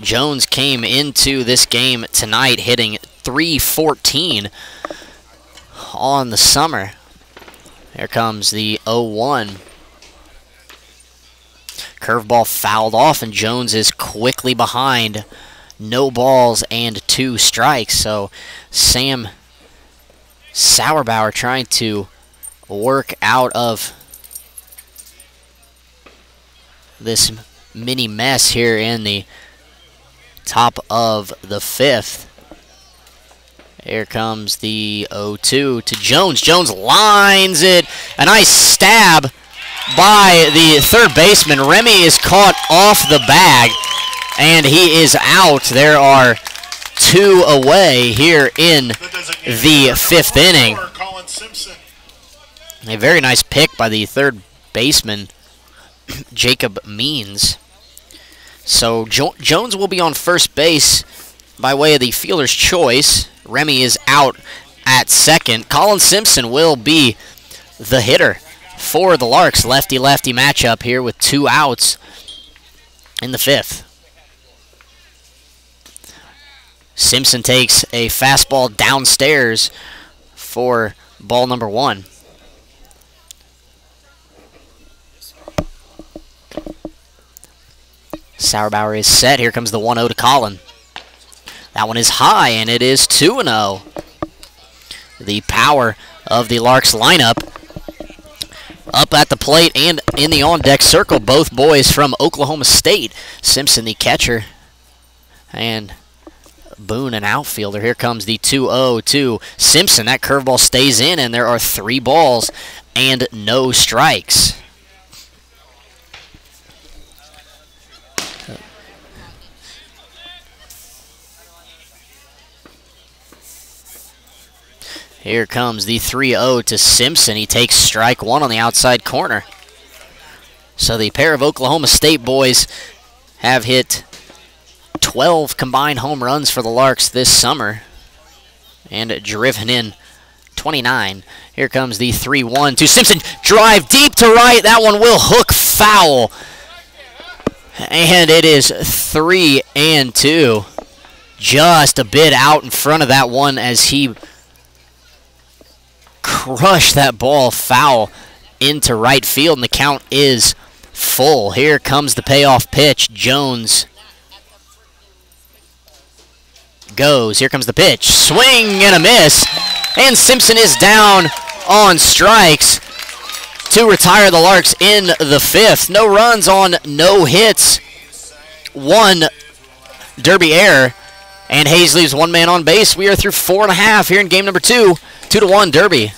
Jones came into this game tonight hitting .314 on the summer. Here comes the 0-1. Curveball fouled off, and Jones is quickly behind. No balls and 2 strikes. So Sam Sauerbauer trying to work out of this mini mess here in the top of the 5th. Here comes the 0-2 to Jones. Jones lines it. A nice stab by the 3rd baseman. Remy is caught off the bag, and he is out. There are 2 away here in the 5th inning. A very nice pick by the 3rd baseman, Jacob Means. So Jones will be on first base by way of the fielder's choice. Remy is out at 2nd. Colin Simpson will be the hitter for the Larks. Lefty-lefty matchup here with 2 outs in the 5th. Simpson takes a fastball downstairs for ball number 1. Sauerbauer is set. Here comes the 1-0 to Colin. That one is high, and it is 2-0. The power of the Larks lineup up at the plate and in the on-deck circle. Both boys from Oklahoma State. Simpson, the catcher, and Boone, an outfielder. Here comes the 2-0 to Simpson. That curveball stays in, and there are 3 balls and no strikes. Here comes the 3-0 to Simpson. He takes strike 1 on the outside corner. So the pair of Oklahoma State boys have hit 12 combined home runs for the Larks this summer and driven in 29. Here comes the 3-1 to Simpson. Drive deep to right. That one will hook foul. And it is 3-2. Just a bit out in front of that one as he crushed that ball foul into right field, and the count is full. Here comes the payoff pitch. Jones goes. Here comes the pitch. Swing and a miss, and Simpson is down on strikes to retire the Larks in the 5th. No runs on no hits. 1 derby error, and Hayes leaves 1 man on base. We are through 4.5 here in game number 2. 2-1 Derby.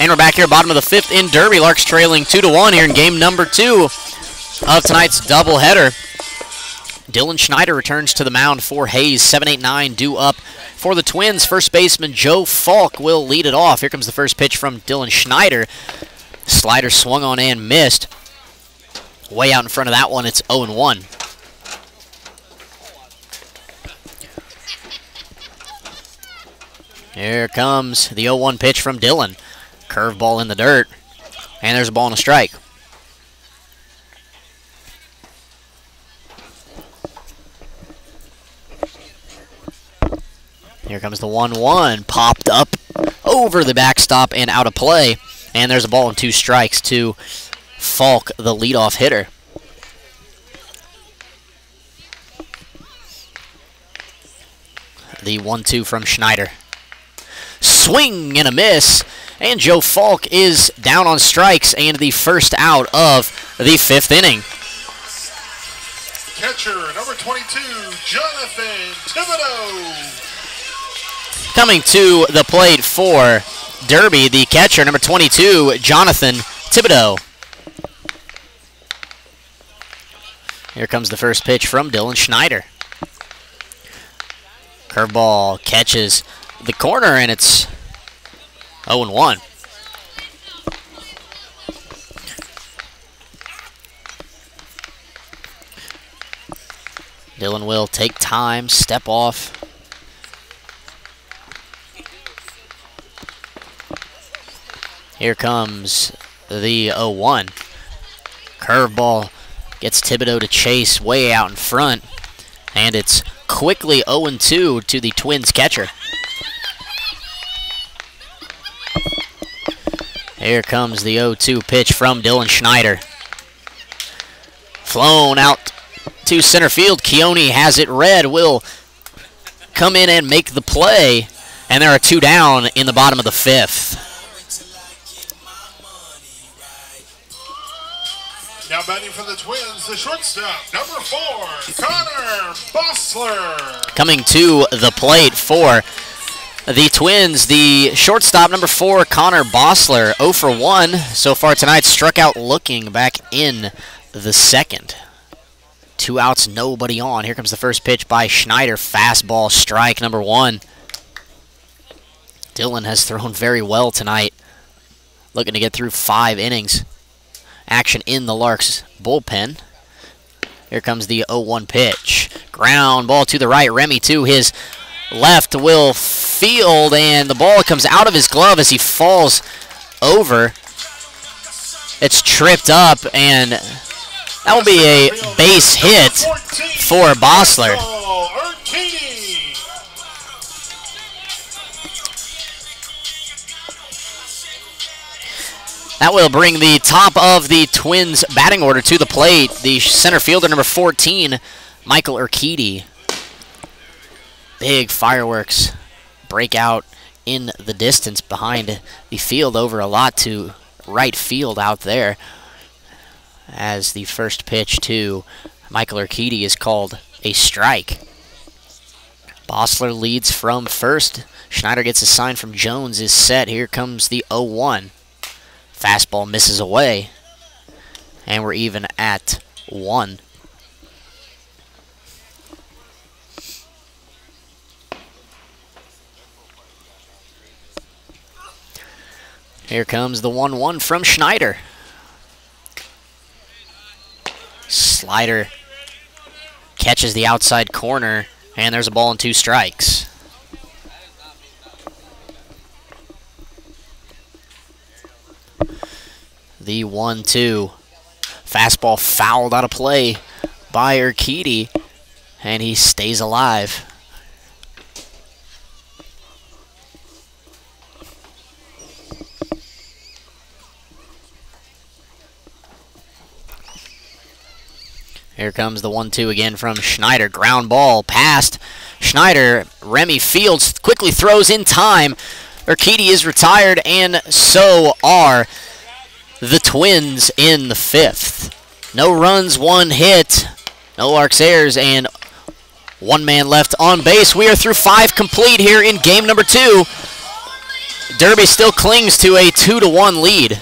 And we're back here, bottom of the 5th in Derby. Larks trailing 2-1 here in game number 2 of tonight's doubleheader. Dylan Schneider returns to the mound for Hayes. 7-8-9 due up for the Twins. First baseman Joe Falk will lead it off. Here comes the first pitch from Dylan Schneider. Slider swung on and missed. Way out in front of that one, it's 0-1. Here comes the 0-1 pitch from Dylan. Curveball in the dirt, and there's a ball and a strike. Here comes the 1-1, popped up over the backstop and out of play, and there's a ball and 2 strikes to Falk, the leadoff hitter. The 1-2 from Schneider. Swing and a miss, and Joe Falk is down on strikes and the first out of the 5th inning. Catcher number 22, Jonathan Thibodeau. Coming to the plate for Derby, the catcher number 22, Jonathan Thibodeau. Here comes the first pitch from Dylan Schneider. Curveball catches the corner, and it's 0-1. Dylan will take time, step off. Here comes the 0-1. Curveball gets Thibodeau to chase way out in front, and it's quickly 0-2 to the Twins catcher. Here comes the 0-2 pitch from Dylan Schneider. Flown out to center field. Keone has it read, will come in and make the play, and there are 2 down in the bottom of the 5th. Now batting for the Twins, the shortstop, number 4, Connor Bossler. Coming to the plate for the Twins, the shortstop, number 4, Connor Bossler. 0 for 1 so far tonight. Struck out looking back in the 2nd. 2 outs, nobody on. Here comes the first pitch by Schneider. Fastball, strike number 1. Dylan has thrown very well tonight. Looking to get through 5 innings. Action in the Larks bullpen. Here comes the 0-1 pitch. Ground ball to the right. Remy to his left will field, and the ball comes out of his glove as he falls over. It's tripped up, and that will be a base hit for Bossler. That will bring the top of the Twins batting order to the plate. The center fielder, number 14, Michael Urquidy. Big fireworks break out in the distance behind the field, over a lot to right field out there, as the first pitch to Michael Urquidy is called a strike. Bossler leads from first. Schneider gets a sign from Jones, is set. Here comes the 0-1. Fastball misses away, and we're even at 1. Here comes the 1-1 from Schneider. Slider catches the outside corner, and there's a ball and 2 strikes. The 1-2. Fastball fouled out of play by Urquidy, and he stays alive. Here comes the 1-2 again from Schneider. Ground ball past Schneider. Remy fields, quickly throws in time. Urquidy is retired, and so are the Twins in the 5th. No runs, 1 hit, no Larks errors, and 1 man left on base. We are through 5 complete here in game number 2 Derby still clings to a 2-1 lead.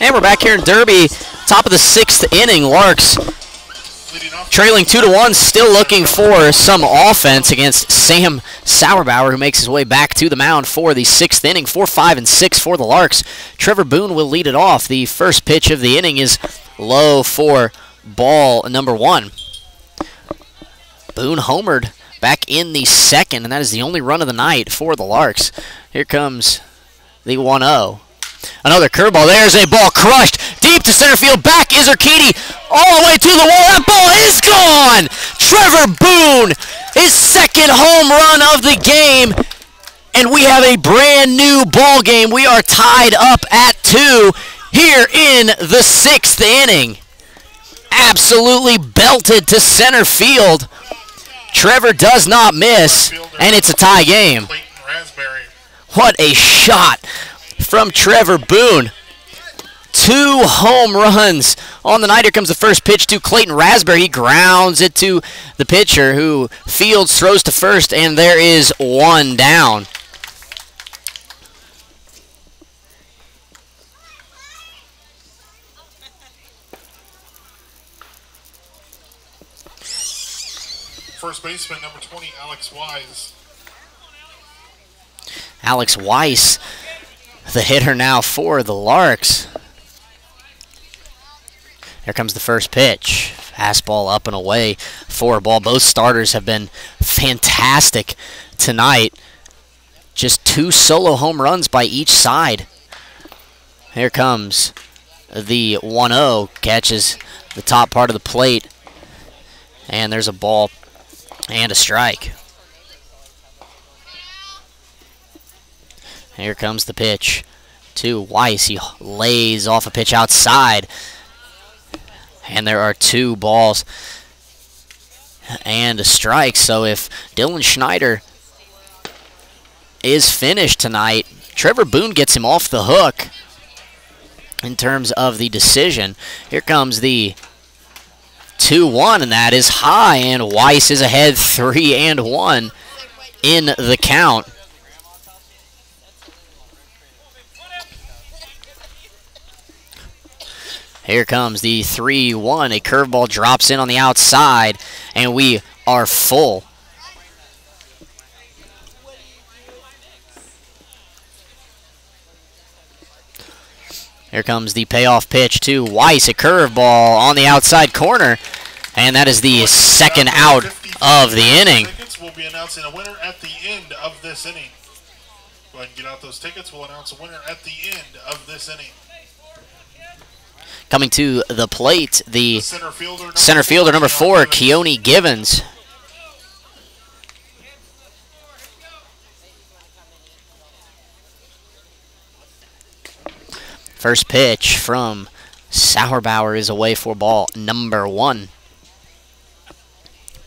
And we're back here in Derby, top of the 6th inning. Larks trailing 2-1, still looking for some offense against Sam Sauerbauer, who makes his way back to the mound for the 6th inning. 4, 5, and 6 for the Larks. Trevor Boone will lead it off. The first pitch of the inning is low for ball number 1. Boone homered back in the 2nd, and that is the only run of the night for the Larks. Here comes the 1-0. Another curveball. There's a ball crushed deep to center field. Back is Urquidy all the way to the wall. That ball is gone. Trevor Boone, his 2nd home run of the game, and we have a brand new ball game. We are tied up at 2 here in the 6th inning. Absolutely belted to center field. Trevor does not miss, and it's a tie game. What a shot from Trevor Boone. 2 home runs on the night. Here comes the first pitch to Clayton Raspberry. He grounds it to the pitcher, who fields, throws to first, and there is 1 down. First baseman, number 20, Alex Wise. Alex Weiss, the hitter now for the Larks. Here comes the first pitch. Fastball up and away for a ball. Both starters have been fantastic tonight. Just 2 solo home runs by each side. Here comes the 1-0. Catches the top part of the plate. And there's a ball and a strike. Here comes the pitch to Weiss. He lays off a pitch outside. And there are 2 balls and a strike. So if Dylan Schneider is finished tonight, Trevor Boone gets him off the hook in terms of the decision. Here comes the 2-1, and that is high, and Weiss is ahead 3-1 in the count. Here comes the 3-1. A curveball drops in on the outside, and we are full. Here comes the payoff pitch to Weiss. A curveball on the outside corner, and that is the 2nd out of the inning. We'll be announcing a winner at the end of this inning. Go ahead and get out those tickets. We'll announce a winner at the end of this inning. Coming to the plate, the center fielder number 4, Keone Givens. First pitch from Sauerbauer is away for ball number 1.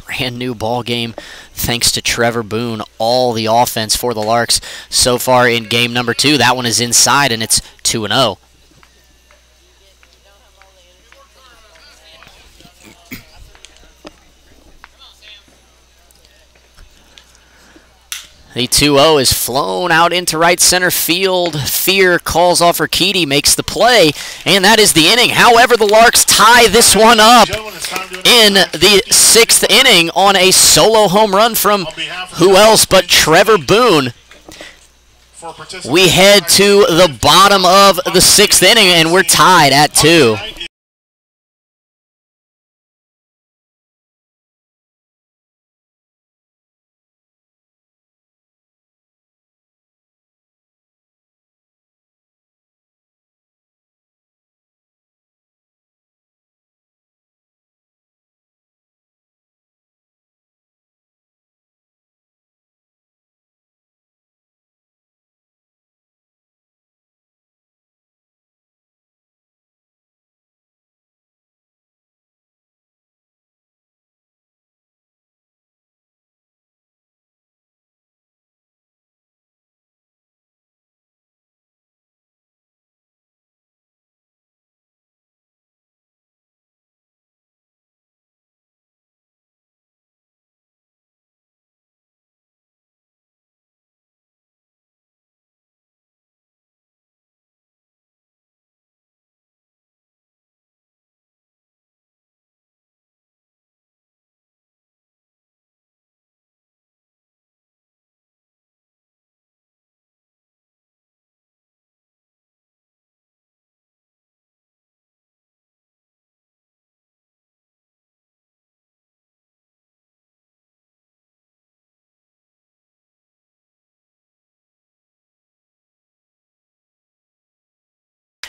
Brand new ball game thanks to Trevor Boone. All the offense for the Larks so far in game number 2. That one is inside, and it's 2-0. The 2-0 is flown out into right center field. Fear calls off Urquidy, makes the play, and that is the inning. However, the Larks tie this one up in the 6th inning on a solo home run from who else but Trevor Boone. We head to the bottom of the 6th inning, and we're tied at 2.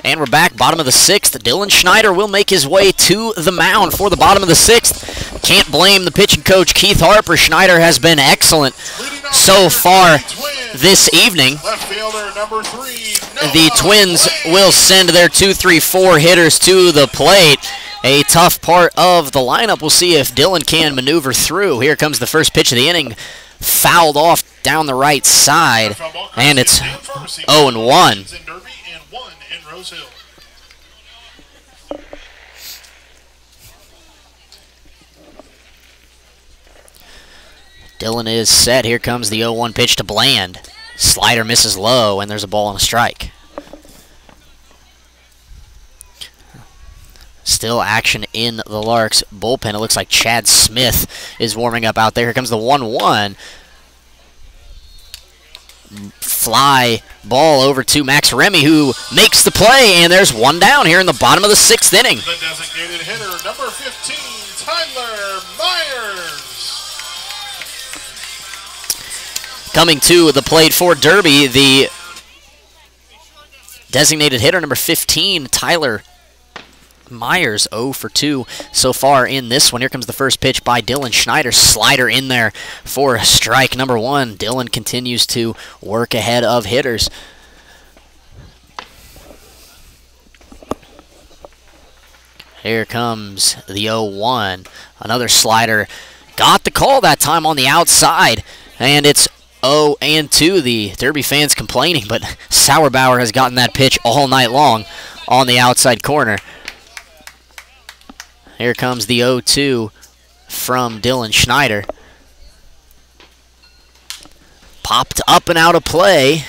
And we're back, bottom of the 6th. Dylan Schneider will make his way to the mound for the bottom of the 6th. Can't blame the pitching coach, Keith Harper. Schneider has been excellent so far this evening. The Twins will send their 2-3-4 hitters to the plate. A tough part of the lineup. We'll see if Dylan can maneuver through. Here comes the first pitch of the inning. Fouled off down the right side, and it's 0-1. Dylan is set. Here comes the 0-1 pitch to Bland. Slider misses low, and there's a ball and a strike. Still action in the Larks bullpen. It looks like Chad Smith is warming up out there. Here comes the 1-1. Fly ball over to Max Remy, who makes the play, and there's one down here in the bottom of the 6th inning. The designated hitter, number 15, Tyler Myers. Coming to the plate for Derby, the designated hitter, number 15, Tyler Myers, 0 for 2 so far in this one. Here comes the first pitch by Dylan Schneider. Slider in there for strike number 1. Dylan continues to work ahead of hitters. Here comes the 0-1. Another slider. Got the call that time on the outside, and it's 0-2. The Derby fans complaining, but Sauerbauer has gotten that pitch all night long on the outside corner. Here comes the 0-2 from Dylan Schneider. Popped up and out of play,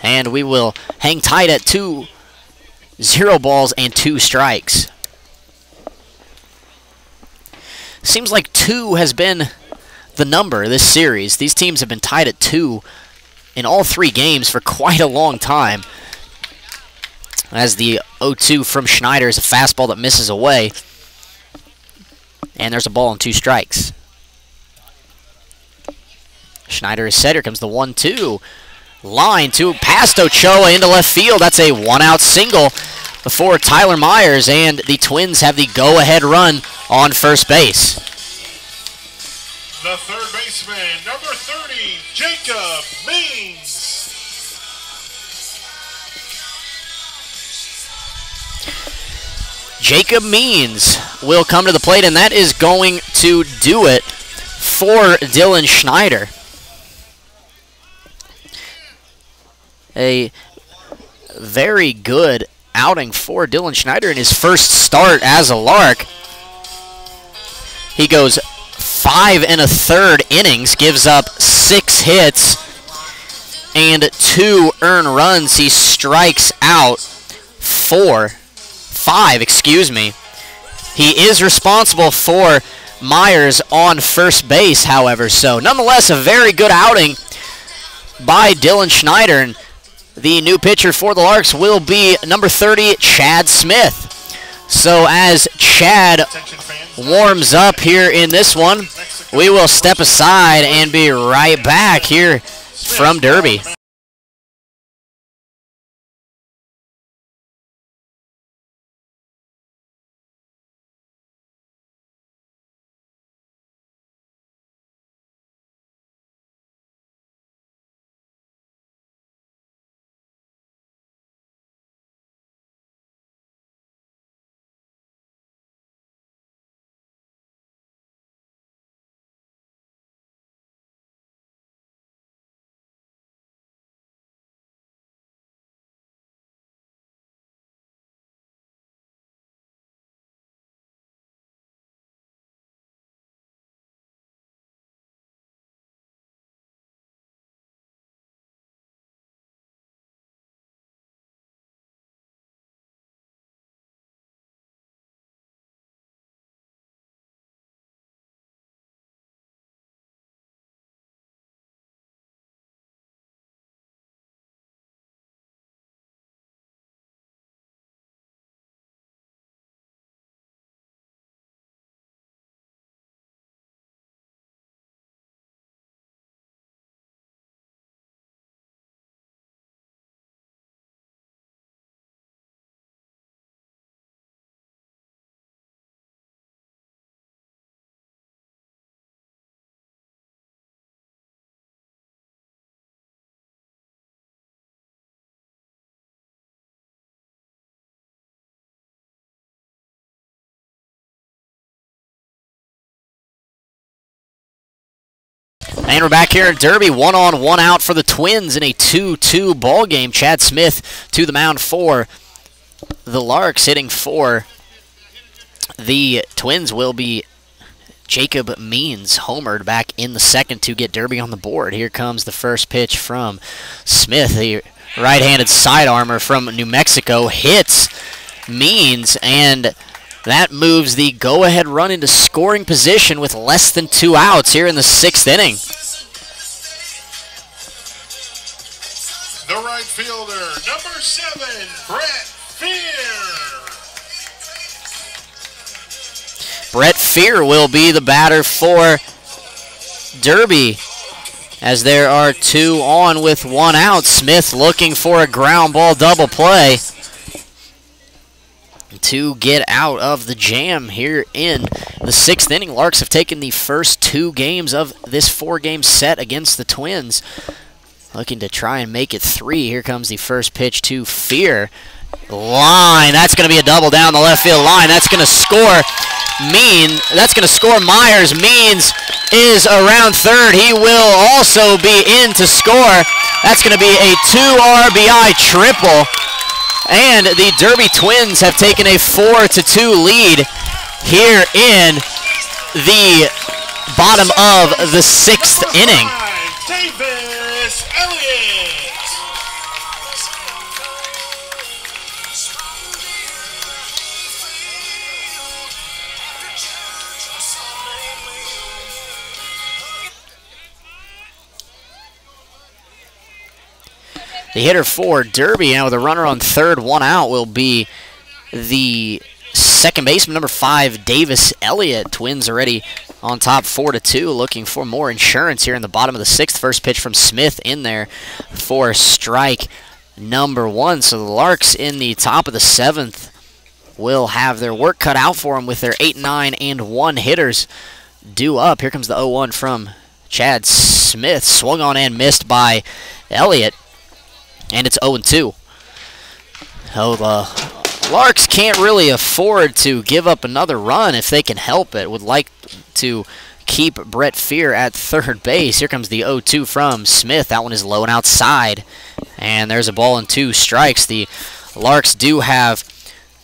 and we will hang tight at 2 0 balls and 2 strikes. Seems like 2 has been the number this series. These teams have been tied at 2 in all 3 games for quite a long time. As the 0-2 from Schneider is a fastball that misses away. And there's a ball and 2 strikes. Schneider is set. Here comes the 1-2. Line to past Ochoa into left field. That's a 1-out single for Tyler Myers, and the Twins have the go-ahead run on first base. The third baseman, number 30, Jacob Means. Jacob Means will come to the plate, and that is going to do it for Dylan Schneider. A very good outing for Dylan Schneider in his first start as a Lark. He goes 5 1/3 innings, gives up 6 hits, and 2 earned runs. He strikes out 5, excuse me. He is responsible for Myers on first base, however, so nonetheless a very good outing by Dylan Schneider. And the new pitcher for the Larks will be number 30, Chad Smith. So as Chad warms up here in this one, we will step aside and be right back here from Derby. And we're back here at Derby, 1 on, 1 out for the Twins in a 2-2 ball game. Chad Smith to the mound for the Larks, hitting for the Twins will be Jacob Means, homered back in the second to get Derby on the board. Here comes the first pitch from Smith. The right-handed sidearmer from New Mexico hits Means, and that moves the go-ahead run into scoring position with less than 2 outs here in the 6th inning. The right fielder, number 7, Brett Fear. Brett Fear will be the batter for Derby, as there are 2 on with 1 out. Smith looking for a ground ball double play to get out of the jam here in the 6th inning. Larks have taken the first 2 games of this 4-game set against the Twins, looking to try and make it 3. Here comes the first pitch to Fear. Line, that's going to be a double down the left field line. That's going to score That's going to score Myers. Means is around third. He will also be in to score. That's going to be a 2 RBI triple. And the Derby Twins have taken a 4-2 lead here in the bottom of the 6th inning. Davis Elliott. The hitter for Derby, and with a runner on third, 1 out, will be the second baseman, number 5, Davis Elliott. Twins already on top 4-2, looking for more insurance here in the bottom of the 6th. First pitch from Smith in there for strike number 1. So the Larks in the top of the 7th will have their work cut out for them with their 8, 9, and 1 hitters due up. Here comes the 0-1 from Chad Smith. Swung on and missed by Elliott. And it's 0-2. Oh, the Larks can't really afford to give up another run if they can help it. Would like to keep Brett Fear at third base. Here comes the 0-2 from Smith. That one is low and outside. And there's a ball and 2 strikes. The Larks do have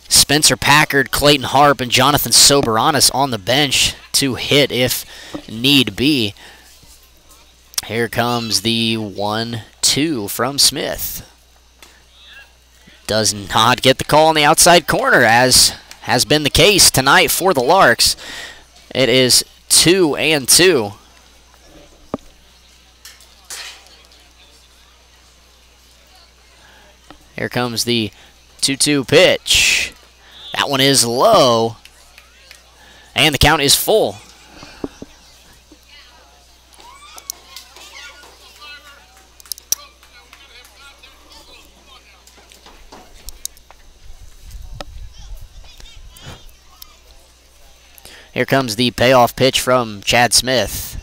Spencer Packard, Clayton Harp, and Jonathan Soberanis on the bench to hit if need be. Here comes the 1-2 from Smith. Does not get the call on the outside corner, as has been the case tonight for the Larks. It is 2-2. Here comes the 2-2 pitch. That one is low, and the count is full. Here comes the payoff pitch from Chad Smith.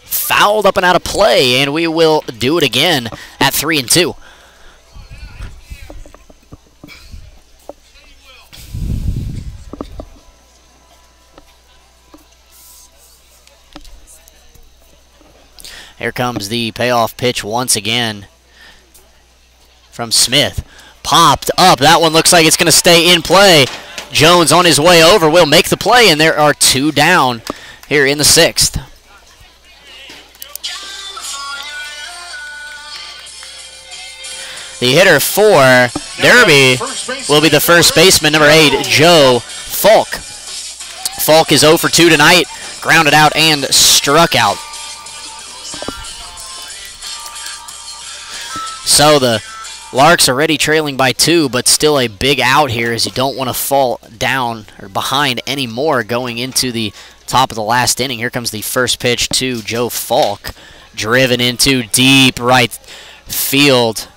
Fouled up and out of play, and we will do it again at 3-2. Here comes the payoff pitch once again from Smith. Popped up. That one looks like it's going to stay in play. Jones on his way over will make the play, and there are 2 down here in the 6th. The hitter for Derby will be the first baseman, number 8, Joe Falk. Falk is 0 for 2 tonight, grounded out and struck out. So the Larks already trailing by 2, but still a big out here, as you don't want to fall down or behind anymore going into the top of the last inning. Here comes the first pitch to Joe Falk, driven into deep right field.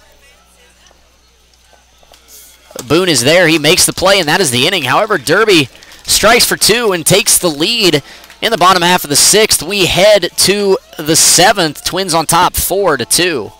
Boone is there. He makes the play, and that is the inning. However, Derby strikes for 2 and takes the lead in the bottom half of the 6th. We head to the 7th. Twins on top 4-2.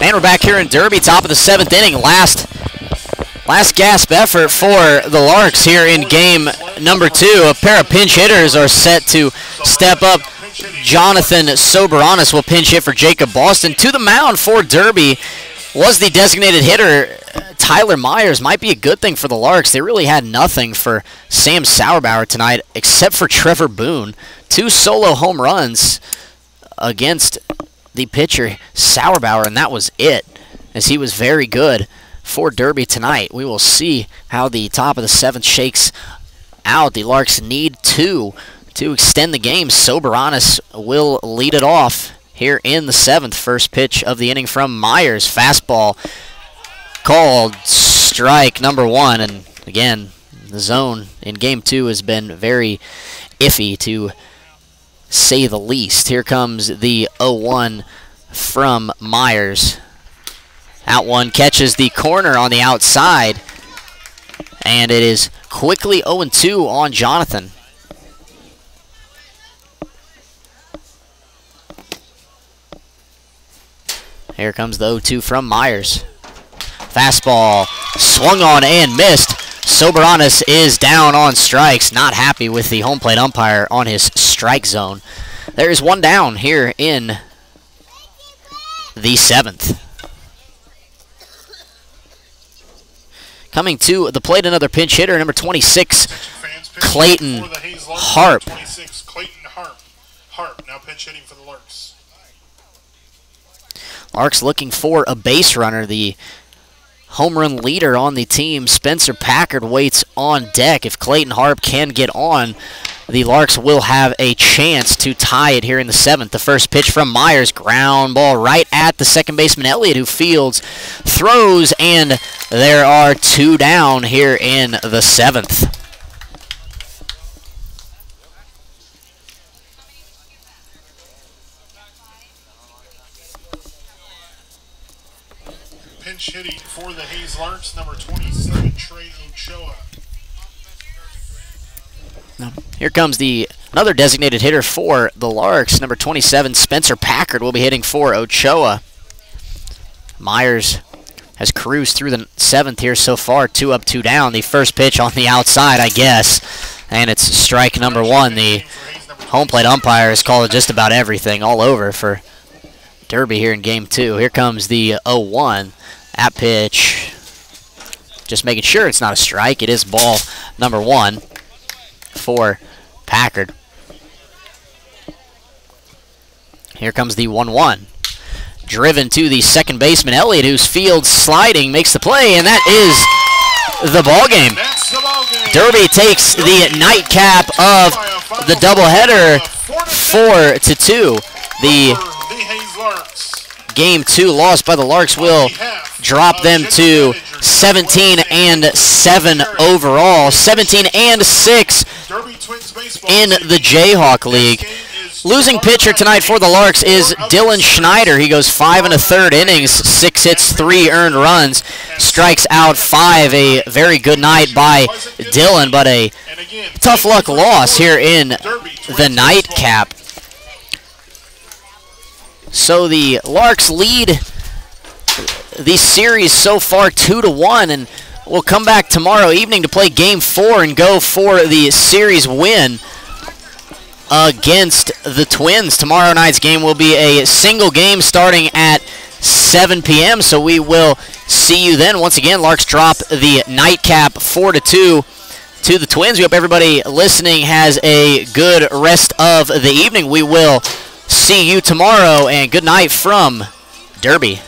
And we're back here in Derby, top of the 7th inning. Last gasp effort for the Larks here in game number 2. A pair of pinch hitters are set to step up. Jonathan Soberanis will pinch hit for Jacob Boston. To the mound for Derby was the designated hitter, Tyler Myers. Might be a good thing for the Larks. They really had nothing for Sam Sauerbauer tonight except for Trevor Boone. 2 solo home runs against the pitcher Sauerbauer, and that was it, as he was very good for Derby tonight. We will see how the top of the 7th shakes out. The Larks need 2 to extend the game. Soberanis will lead it off here in the 7th. First pitch of the inning from Myers. Fastball called strike number 1. And again, the zone in game 2 has been very iffy to say the least. Here comes the 0-1 from Myers. That one catches the corner on the outside, and it is quickly 0-2 on Jonathan. Here comes the 0-2 from Myers. Fastball swung on and missed. Soberanis is down on strikes, not happy with the home plate umpire on his strike zone. There is one down here in the 7th. Coming to the plate, another pinch hitter, number 26, Clayton Harp. 26, Clayton Harp. Harp now pinch hitting for the Larks. Larks looking for a base runner. The home run leader on the team, Spencer Packard, waits on deck. If Clayton Harp can get on, the Larks will have a chance to tie it here in the 7th. The first pitch from Myers, ground ball right at the second baseman Elliott, who fields, throws, and there are 2 down here in the 7th. Pinch hitting for the Hayes Larks, number 27, Trey Ochoa. Here comes another designated hitter for the Larks. Number 27, Spencer Packard, will be hitting for Ochoa. Myers has cruised through the 7th here so far, 2 up, 2 down. The first pitch on the outside, I guess, and it's strike number 1. The home plate umpire has called just about everything all over for Derby here in game 2. Here comes the 0-1. That pitch, just making sure it's not a strike. It is ball number 1 for Packard. Here comes the 1-1. Driven to the second baseman Elliott, who's field sliding, makes the play, and that is the ball game. Derby takes the nightcap of the doubleheader 4-2. The game 2 loss by the Larks will drop them to 17-7 overall, 17-6 in the Jayhawk League. Losing pitcher tonight for the Larks is Dylan Schneider. He goes 5 1/3 innings, 6 hits, 3 earned runs, strikes out 5. A very good night by Dylan, but a tough luck loss here in the nightcap. So the Larks lead the series so far 2-1, and we'll come back tomorrow evening to play game 4 and go for the series win against the Twins. Tomorrow night's game will be a single game starting at 7 p.m., so we will see you then. Once again, Larks drop the nightcap 4-2 to the Twins. We hope everybody listening has a good rest of the evening. We will see you tomorrow, and good night from Derby.